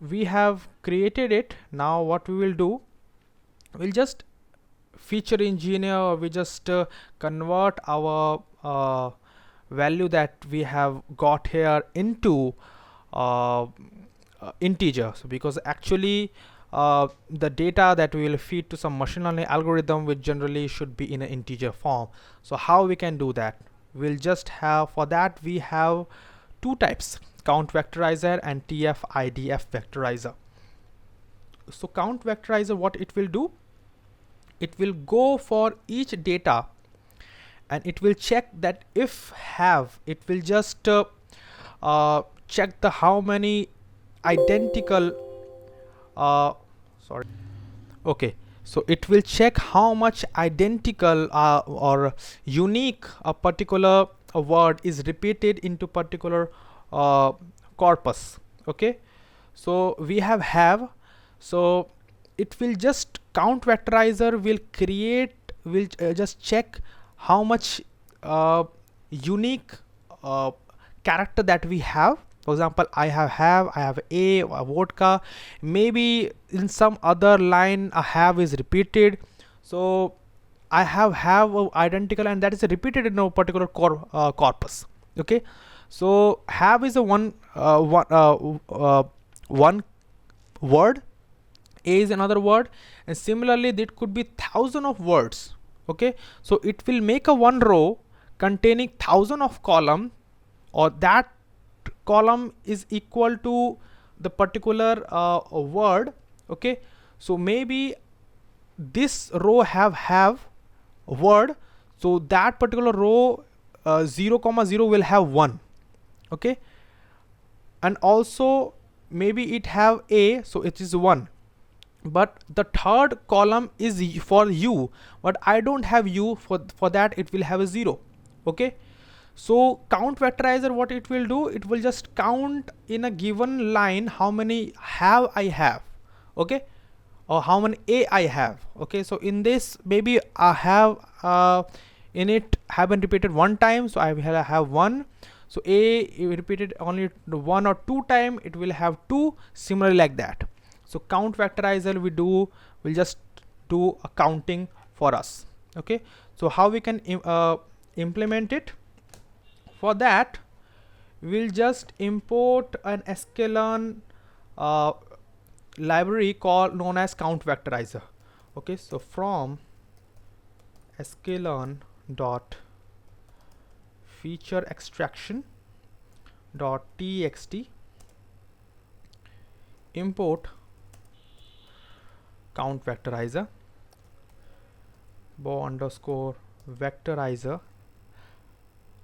we have created it. Now what we will do, we'll just feature engineer, or we just convert our value that we have got here into integer. So because actually the data that we will feed to some machine learning algorithm which generally should be in an integer form. So how we can do that, we'll just have, for that we have two types, count vectorizer and Tf-Idf vectorizer. So count vectorizer, what it will do, it will go for each data and it will check that if have, it will just check the how many identical sorry, okay, so it will check how much identical or unique a particular word is repeated into particular corpus. Okay, so we have, so it will just count vectorizer will create, will just check how much unique character that we have. For example, I have a vodka, maybe in some other line a have is repeated, so I have identical, and that is repeated in a particular corpus. Okay, so have is a one word, A is another word, and similarly there could be thousand of words. Okay, so it will make a one row containing thousand of column, or that column is equal to the particular word. Okay, so maybe this row have word, so that particular row 0 comma 0 will have 1. Okay, and also maybe it have a, so it is 1, but the third column is for u, but I don't have u, for that it will have a 0. Okay, so count vectorizer, what it will do, it will just count in a given line how many I have. Okay, or how many a I have. Okay, so in this maybe I have in it have been repeated one time, so I will have 1. So a repeated only 1 or 2 time, it will have 2, similarly like that. So count vectorizer will just do a counting for us. Okay, so how we can implement it? For that, we'll just import an sklearn library known as count vectorizer. Okay, so from sklearn dot feature extraction dot txt import count vectorizer bow underscore vectorizer.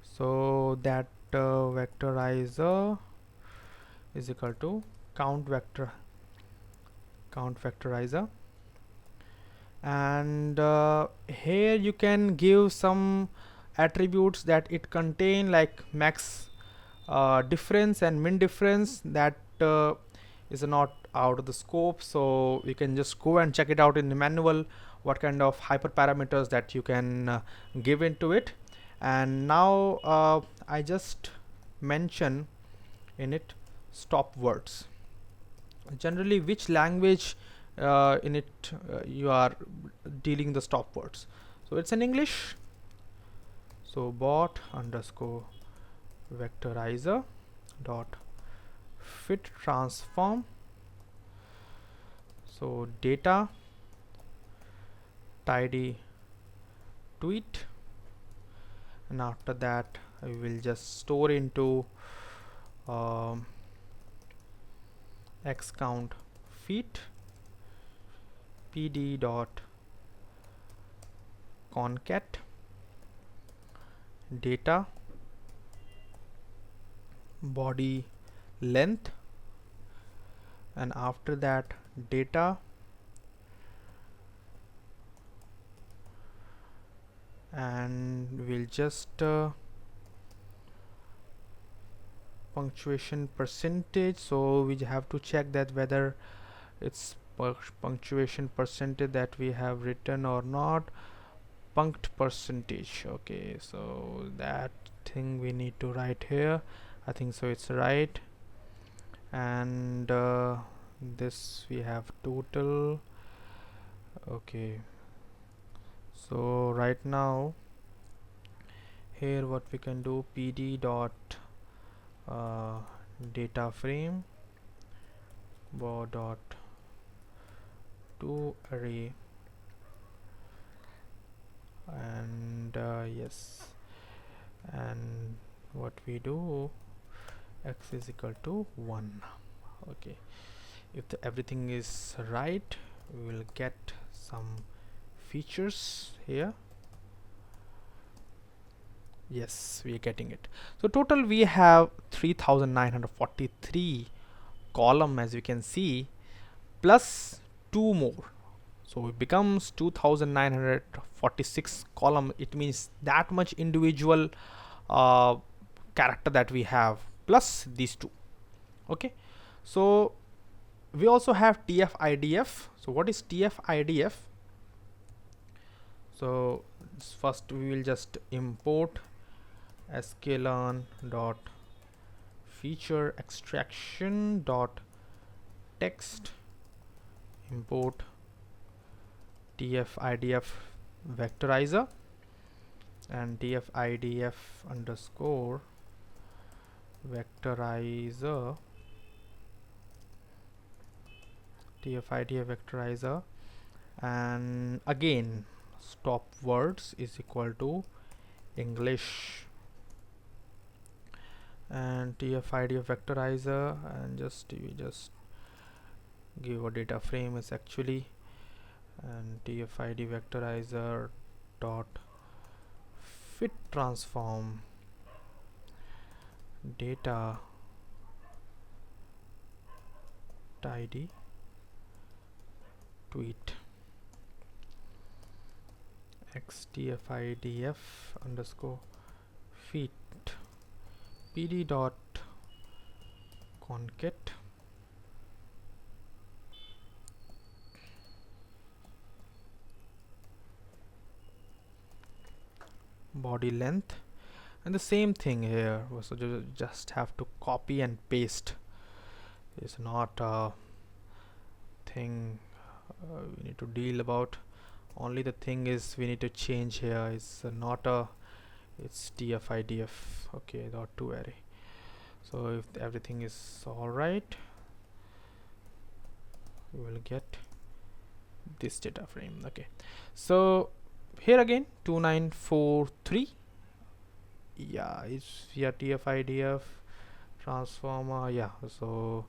So that vectorizer is equal to count vectorizer, and here you can give some attributes that it contain, like max difference and min difference. That is not out of the scope, so you can just go and check it out in the manual what kind of hyperparameters that you can give into it. And now I just mention in it stop words. Generally, which language in it you are dealing the stop words? So it's in English. So bot underscore vectorizer dot fit transform. So data tidy tweet, and after that I will just store into x count feet pd dot concat data body length, and after that data and we'll just punctuation percentage. So we have to check that whether it's punctuation percentage that we have written or not. Punct percentage. Okay, so that thing we need to write here. I think so it's right. And this we have total. Okay, so right now here what we can do, pd dot data frame dot to array, and yes, and what we do, x is equal to 1. Okay, if everything is right, we will get some features here. Yes, we are getting it. So total we have 3943 column, as you can see, plus 2 more, so it becomes 2946 column. It means that much individual character that we have, plus these 2. Okay, so we also have Tf-Idf. So what is Tf-Idf? So first we will just import sklearn dot feature extraction dot text import Tf-Idf vectorizer, and Tf-Idf underscore vectorizer Tf-Idf vectorizer, and again stop words is equal to English, and Tf-Idf vectorizer, and we just give a data frame is actually, and Tf-Idf vectorizer dot fit transform data tidy tweet xtf-idf underscore feet pd dot concat body length, and the same thing here. So just have to copy and paste. It's not a thing we need to deal about. Only the thing is we need to change here is not a, it's Tf-Idf, okay, dot to array. So if everything is all right, we will get this data frame. Okay, so here again 2943, yeah, it's here Tf-Idf transformer, yeah, so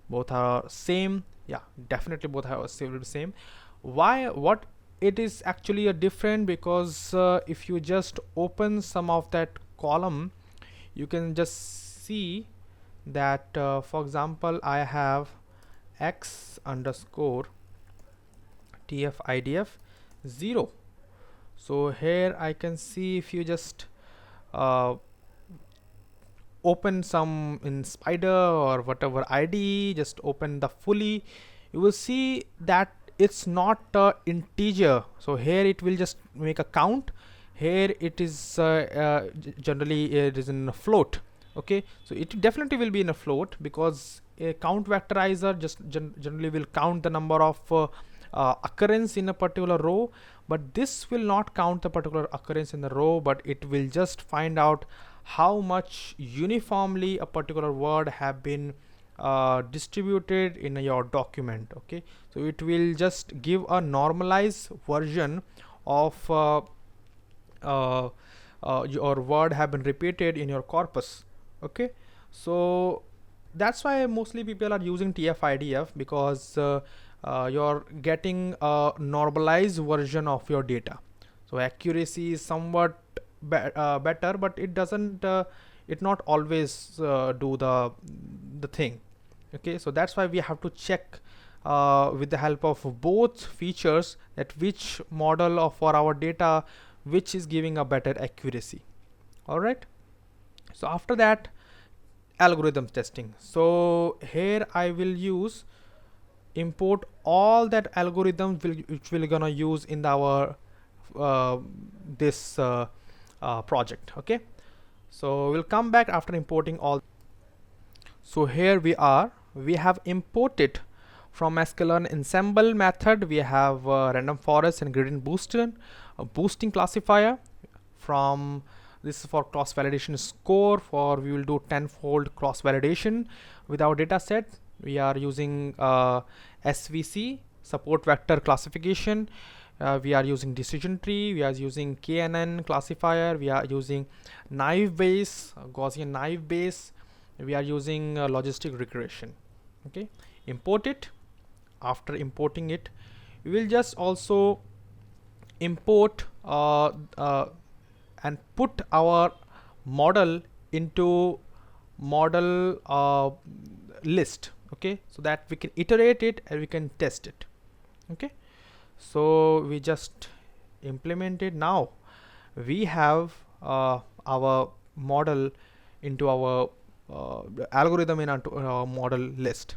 both are same, yeah, definitely both are still the same. Why, what it is actually a different, because if you just open some of that column, you can just see that for example I have x underscore Tf-Idf 0. So here I can see, if you just open some in spider or whatever IDE, just open the fully, you will see that it's not integer. So here it will just make a count. Here it is generally it is in a float. Okay, so it definitely will be in a float, because a count vectorizer just generally will count the number of occurrence in a particular row, but this will not count the particular occurrence in the row, but it will just find out how much uniformly a particular word have been distributed in your document. Okay, so it will just give a normalized version of your word have been repeated in your corpus. Okay, so that's why mostly people are using Tf-Idf, because you're getting a normalized version of your data. So accuracy is somewhat better, but it doesn't it not always do the thing. Okay, so that's why we have to check with the help of both features, that which model of for our data which is giving a better accuracy. All right, so after that, algorithm testing. So here I will use import all that algorithms which we're gonna use in our this project. Okay, so we'll come back after importing all. So here we have imported from sklearn ensemble method, we have random forest and gradient boosting classifier. From this is for cross validation score, for we will do 10-fold cross validation with our data set. We are using SVC, support vector classification. We are using decision tree, we are using KNN classifier, we are using naive Bayes, Gaussian naive Bayes, we are using logistic regression. Okay, import it. After importing it, we will just also import and put our model into model list. Okay, so that we can iterate it and we can test it. Okay, so we just implement it. Now we have our model into our algorithm in our model list.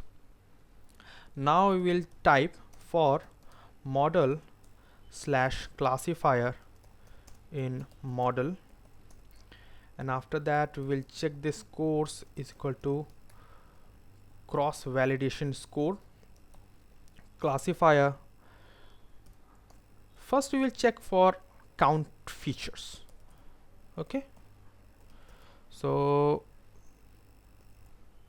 Now we will type for model slash classifier in model, and after that we will check this scores is equal to cross validation score classifier. First we will check for count features. Okay, so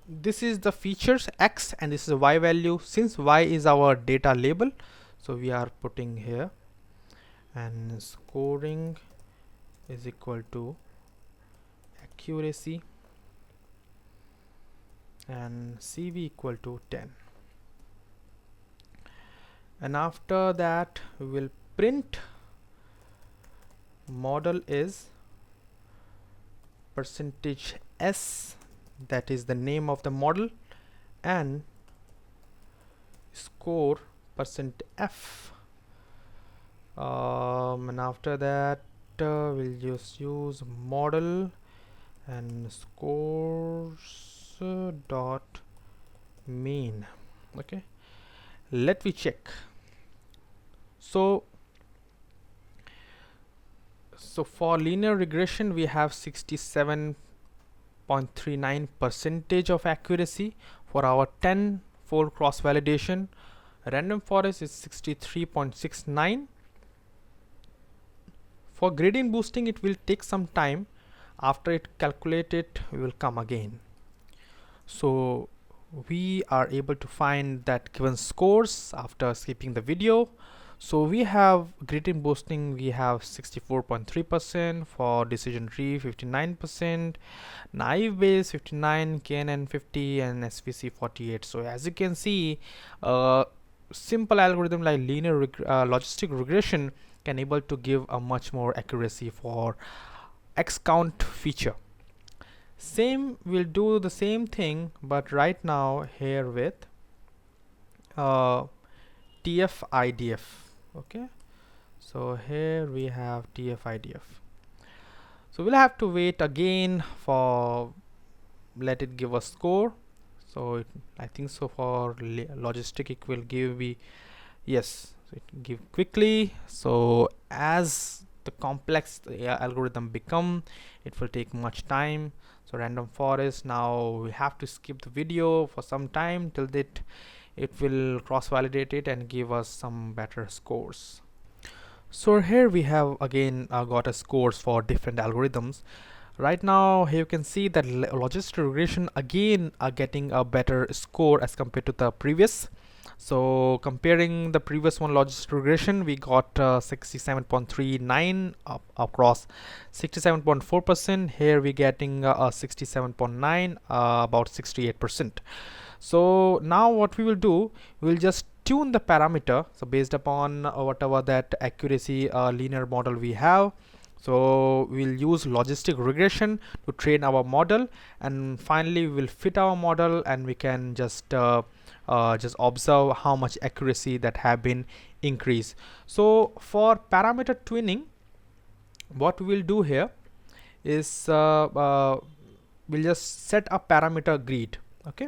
this is the features X and this is a Y value. Since Y is our data label, so we are putting here, and scoring is equal to accuracy and CV equal to 10. And after that we will print model is percentage %s, that is the name of the model, and score %f. And after that we'll just use model and scores dot mean. Okay, let me check. So for linear regression we have 67.39% of accuracy for our 10-fold cross validation. Random forest is 63.69. For gradient boosting it will take some time. After it calculated we will come again. So we are able to find that given scores after skipping the video. So we have gradient boosting, we have 64.3%, for decision tree 59%, naive Bayes 59, KNN 50, and SVC 48. So as you can see, simple algorithm like linear logistic regression can able to give a much more accuracy for X count feature. Same, we'll do the same thing, but right now here with Tf-Idf. Okay, so here we have Tf-Idf. So we'll have to wait again for let it give a score. So I think so for logistic it will give me, yes, so it give quickly. So as the complex algorithm become, it will take much time. So random forest, now we have to skip the video for some time till that it will cross validate it and give us some better scores. So here we have again got a scores for different algorithms. Right now here you can see that logistic regression again are getting a better score as compared to the previous. So comparing the previous one, logistic regression, we got 67.39 across 67.4%. Here we're getting 67.9, about 68%. So now what we will do, we'll just tune the parameter. So based upon whatever that accuracy linear model we have. So we'll use logistic regression to train our model, and finally we will fit our model, and we can just observe how much accuracy that have been increased. So for parameter tuning, what we'll do here is we'll just set a parameter grid. Okay,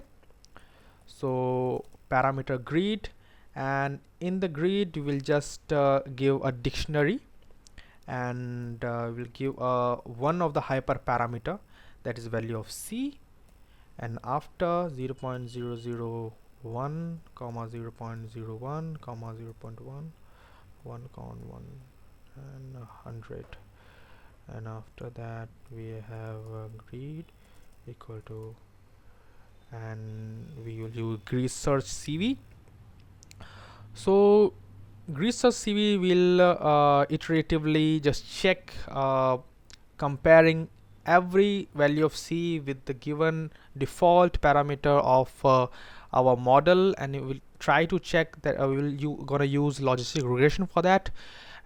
so parameter grid, and in the grid we'll just give a dictionary, and we'll give one of the hyperparameter, that is value of C, and after 0.001 comma 0.01 comma 0.1 1 comma 1 and 100, and after that we have a grid equal to, and we will use grid search CV. So grid search CV will iteratively just check comparing every value of C with the given default parameter of our model, and it will try to check that gonna use logistic regression for that,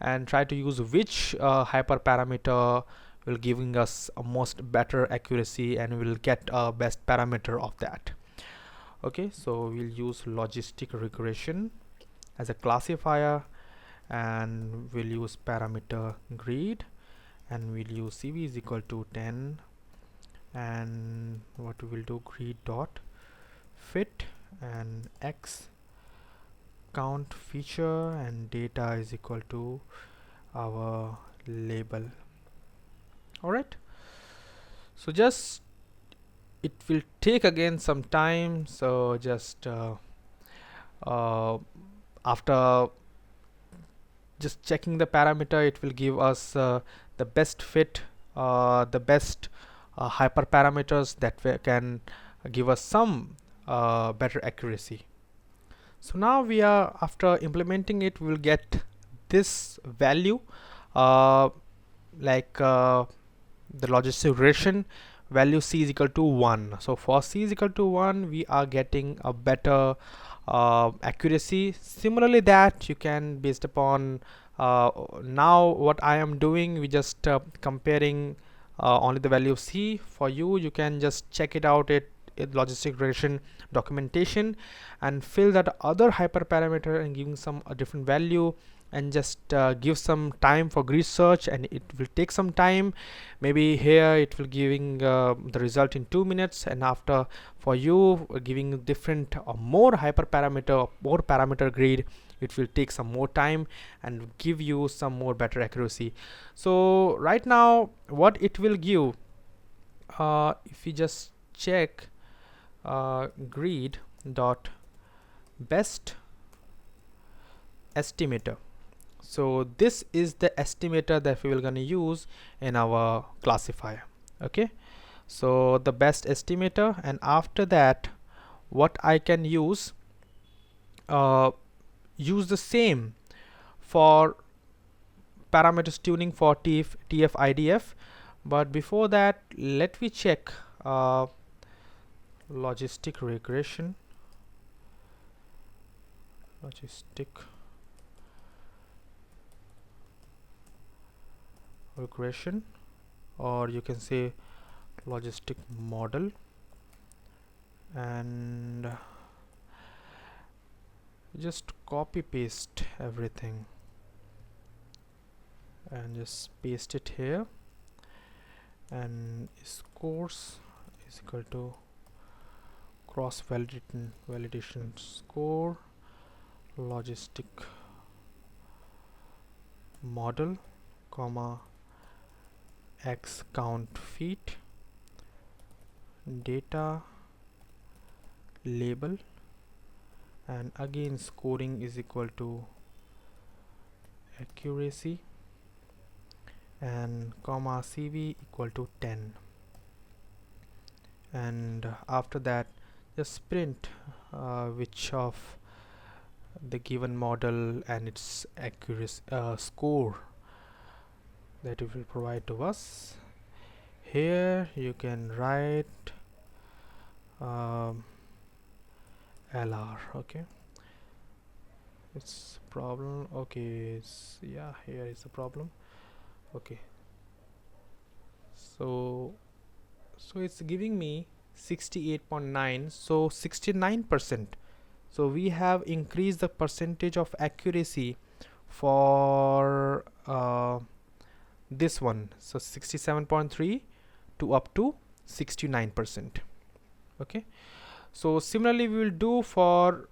and try to use which hyperparameter will giving us a most better accuracy, and we'll get a best parameter of that. Okay, so we'll use logistic regression as a classifier, and we'll use parameter grid, and we'll use CV is equal to 10, and what we will do, grid dot fit, and X count feature, and data is equal to our label. All right, so just it will take again some time. So just after just checking the parameter, it will give us the best fit, the best hyperparameters that we can give us some better accuracy. So now we are, after implementing it, we will get this value, like the logistic regression value c is equal to 1. So for c is equal to 1, we are getting a better accuracy. Similarly, that you can, based upon now what I am doing, we just comparing only the value of c. For you can just check it out at logistic regression documentation and fill that other hyperparameter and giving some a different value, and just give some time for grid search, and it will take some time. Maybe here it will giving the result in 2 minutes, and after for you giving different or more hyperparameter or more parameter grid, it will take some more time and give you some more better accuracy. So right now what it will give, if you just check grid dot best estimator. So this is the estimator that we will gonna use in our classifier. Okay, so the best estimator, and after that what I can use the same for parameters tuning for Tf-Idf. But before that, let me check logistic regression, or you can say logistic model, and just copy paste everything and just paste it here, and scores is equal to cross validation score logistic model comma x count feet data label, and again scoring is equal to accuracy and comma CV equal to 10, and after that just print which of the given model and its accuracy score that it will provide to us. Here you can write LR. Okay, it's problem. Okay, yeah, here is the problem. Okay, so it's giving me 68.9, so 69%. So we have increased the percentage of accuracy for this one, so 67.3 to up to 69%. Okay, so similarly we will do for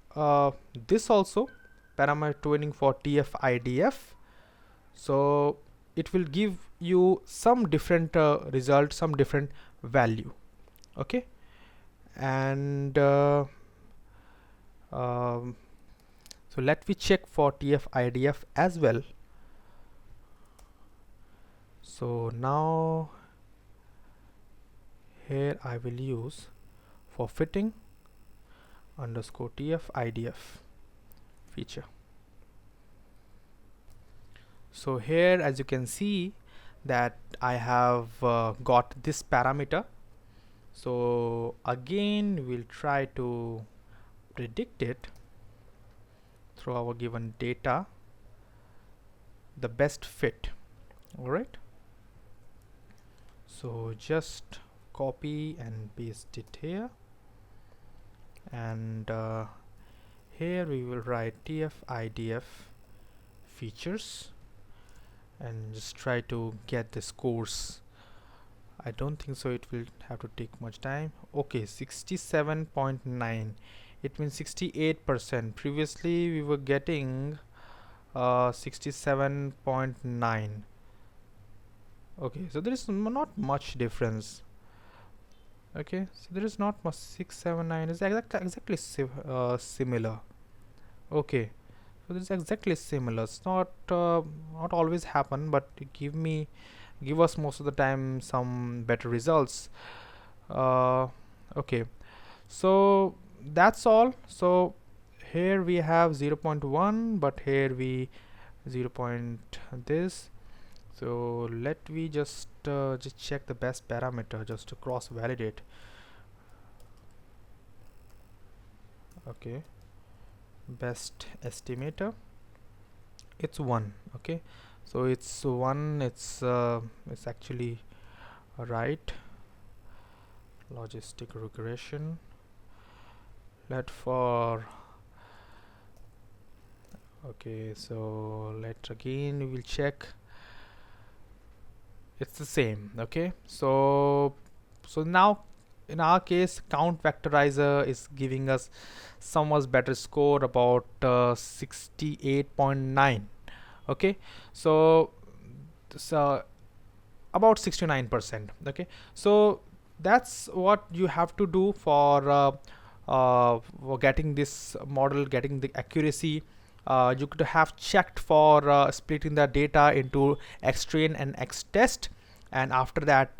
this also, parameter tuning for Tf-Idf. So it will give you some different result, some different value. Okay, and so let me check for Tf-Idf as well. So now here I will use for fitting underscore Tf-Idf feature. So here, as you can see, that I have got this parameter. So again we'll try to predict it through our given data, the best fit. All right, so just copy and paste it here, and here we will write Tf-Idf features and just try to get the scores. I don't think so it will have to take much time. Okay, 67.9, it means 68%. Previously we were getting 67.9. okay, so there is not much difference. Okay, so there is not much. 679 is exactly similar. Okay, so this is exactly similar. It's not always happen, but give us most of the time some better results. Okay, So that's all. So here we have 0.1, but here we 0 point this. So let me just check the best parameter just to cross validate. Okay, best estimator, it's 1. Okay, so it's 1, it's actually right. Logistic regression, let for, okay, so let again we will check, it's the same. Okay, so now in our case count vectorizer is giving us somewhat better score, about 68.9. okay, so about 69%. okay, so that's what you have to do for getting this model, getting the accuracy. You could have checked for splitting the data into xtrain and xtest, and after that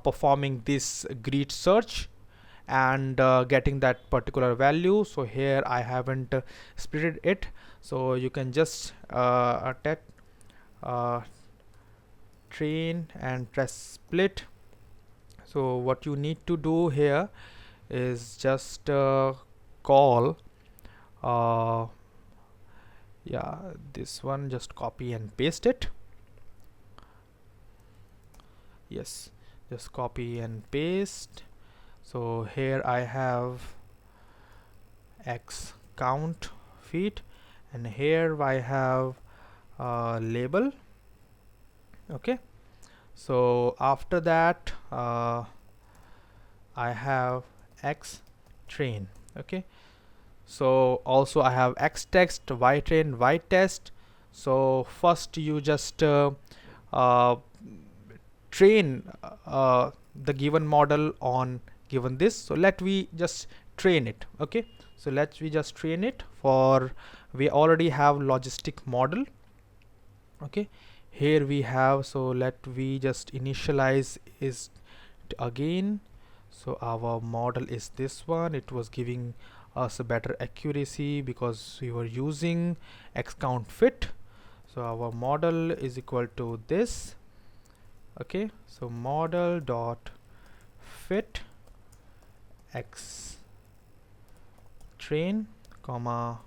performing this grid search and getting that particular value. So here I haven't split it, so you can just attack train and press split. So what you need to do here is just call yeah, this one, just copy and paste it. Yes, just copy and paste. So here I have x count feet, and here I have label. Okay, so after that I have x train. Okay, so also I have x text, y train, y test. So first you just train the given model on given this. So let we just train it. Okay, so let's we just train it for, we already have logistic model. Okay, here we have, so let we just initialize is again. So our model is this one, it was giving us a better accuracy because we were using x count fit. So our model is equal to this. Okay, so model dot fit x train comma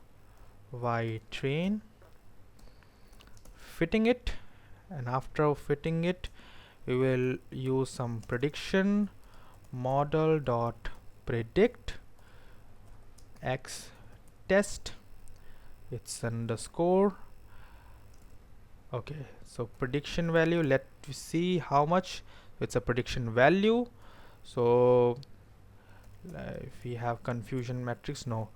y train, fitting it, and after fitting it we will use some prediction, model dot predict x test, it's underscore. Okay, so prediction value, let me see how much, it's a prediction value. So if we have confusion matrix, no.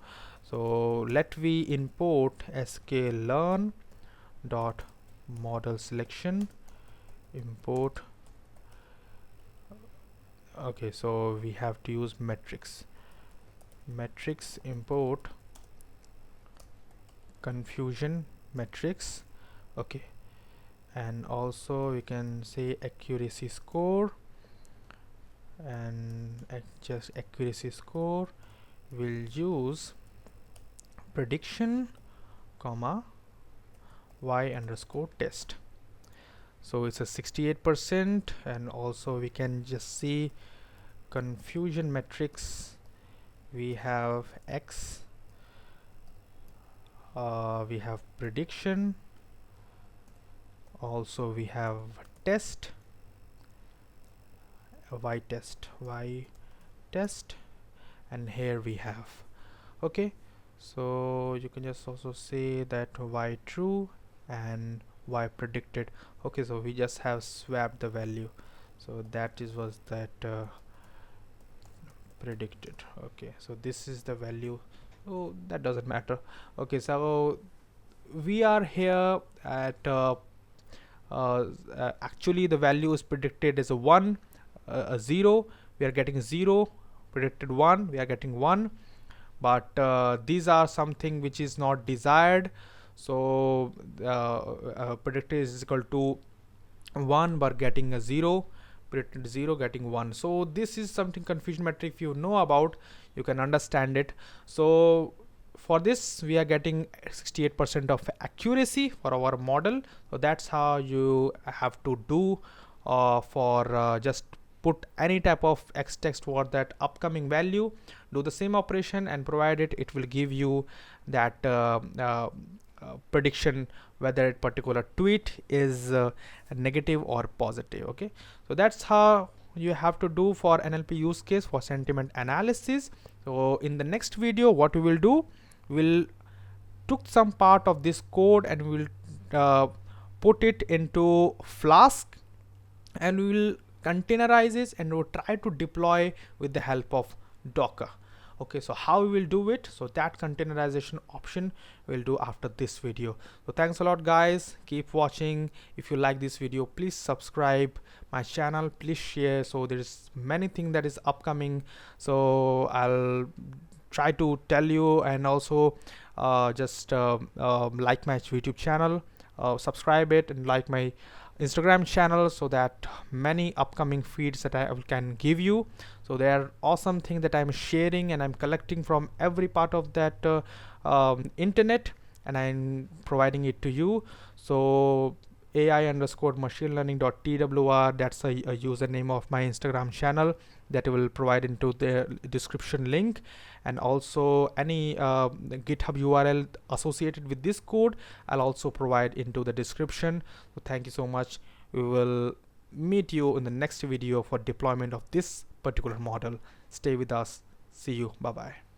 So let we import sklearn dot model selection import. Okay, so we have to use matrix import confusion matrix. Okay, and also we can say accuracy score, and just accuracy score will use prediction comma y underscore test. So it's a 68%, and also we can just see confusion matrix, we have x, we have prediction, also we have test, y test, and here we have. Okay, so you can just also say that y true and y predicted. Okay, so we just have swapped the value, so that is was that predicted. Okay, so this is the value, oh that doesn't matter. Okay, so we are here at actually the value is predicted as a 1, a 0, we are getting 0, predicted 1, we are getting 1, but these are something which is not desired. So predicted is equal to 1 but getting a 0, printed 0 getting 1. So this is something confusion metric. If you know about, you can understand it. So for this we are getting 68% of accuracy for our model. So that's how you have to do for just put any type of X text for that upcoming value, do the same operation and provide it. It will give you that prediction whether a particular tweet is negative or positive. Okay, so that's how you have to do for NLP use case for sentiment analysis. So in the next video, what we will do, we'll took some part of this code and we'll put it into Flask, and we will containerize it and we'll try to deploy with the help of Docker. Okay, so how we will do it, so that containerization option we'll do after this video. So thanks a lot guys, keep watching. If you like this video, please subscribe my channel, please share. So there is many things that is upcoming, so I'll try to tell you, and also just like my YouTube channel, subscribe it, and like my Instagram channel, so that many upcoming feeds that I can give you. So they are awesome things that I'm sharing and I'm collecting from every part of that internet, and I'm providing it to you. So AI_machine_learning.twr, that's a username of my Instagram channel that I will provide into the description link, and also any GitHub URL associated with this code I'll also provide into the description. So thank you so much. We will meet you in the next video for deployment of this particular model. Stay with us. See you. Bye bye.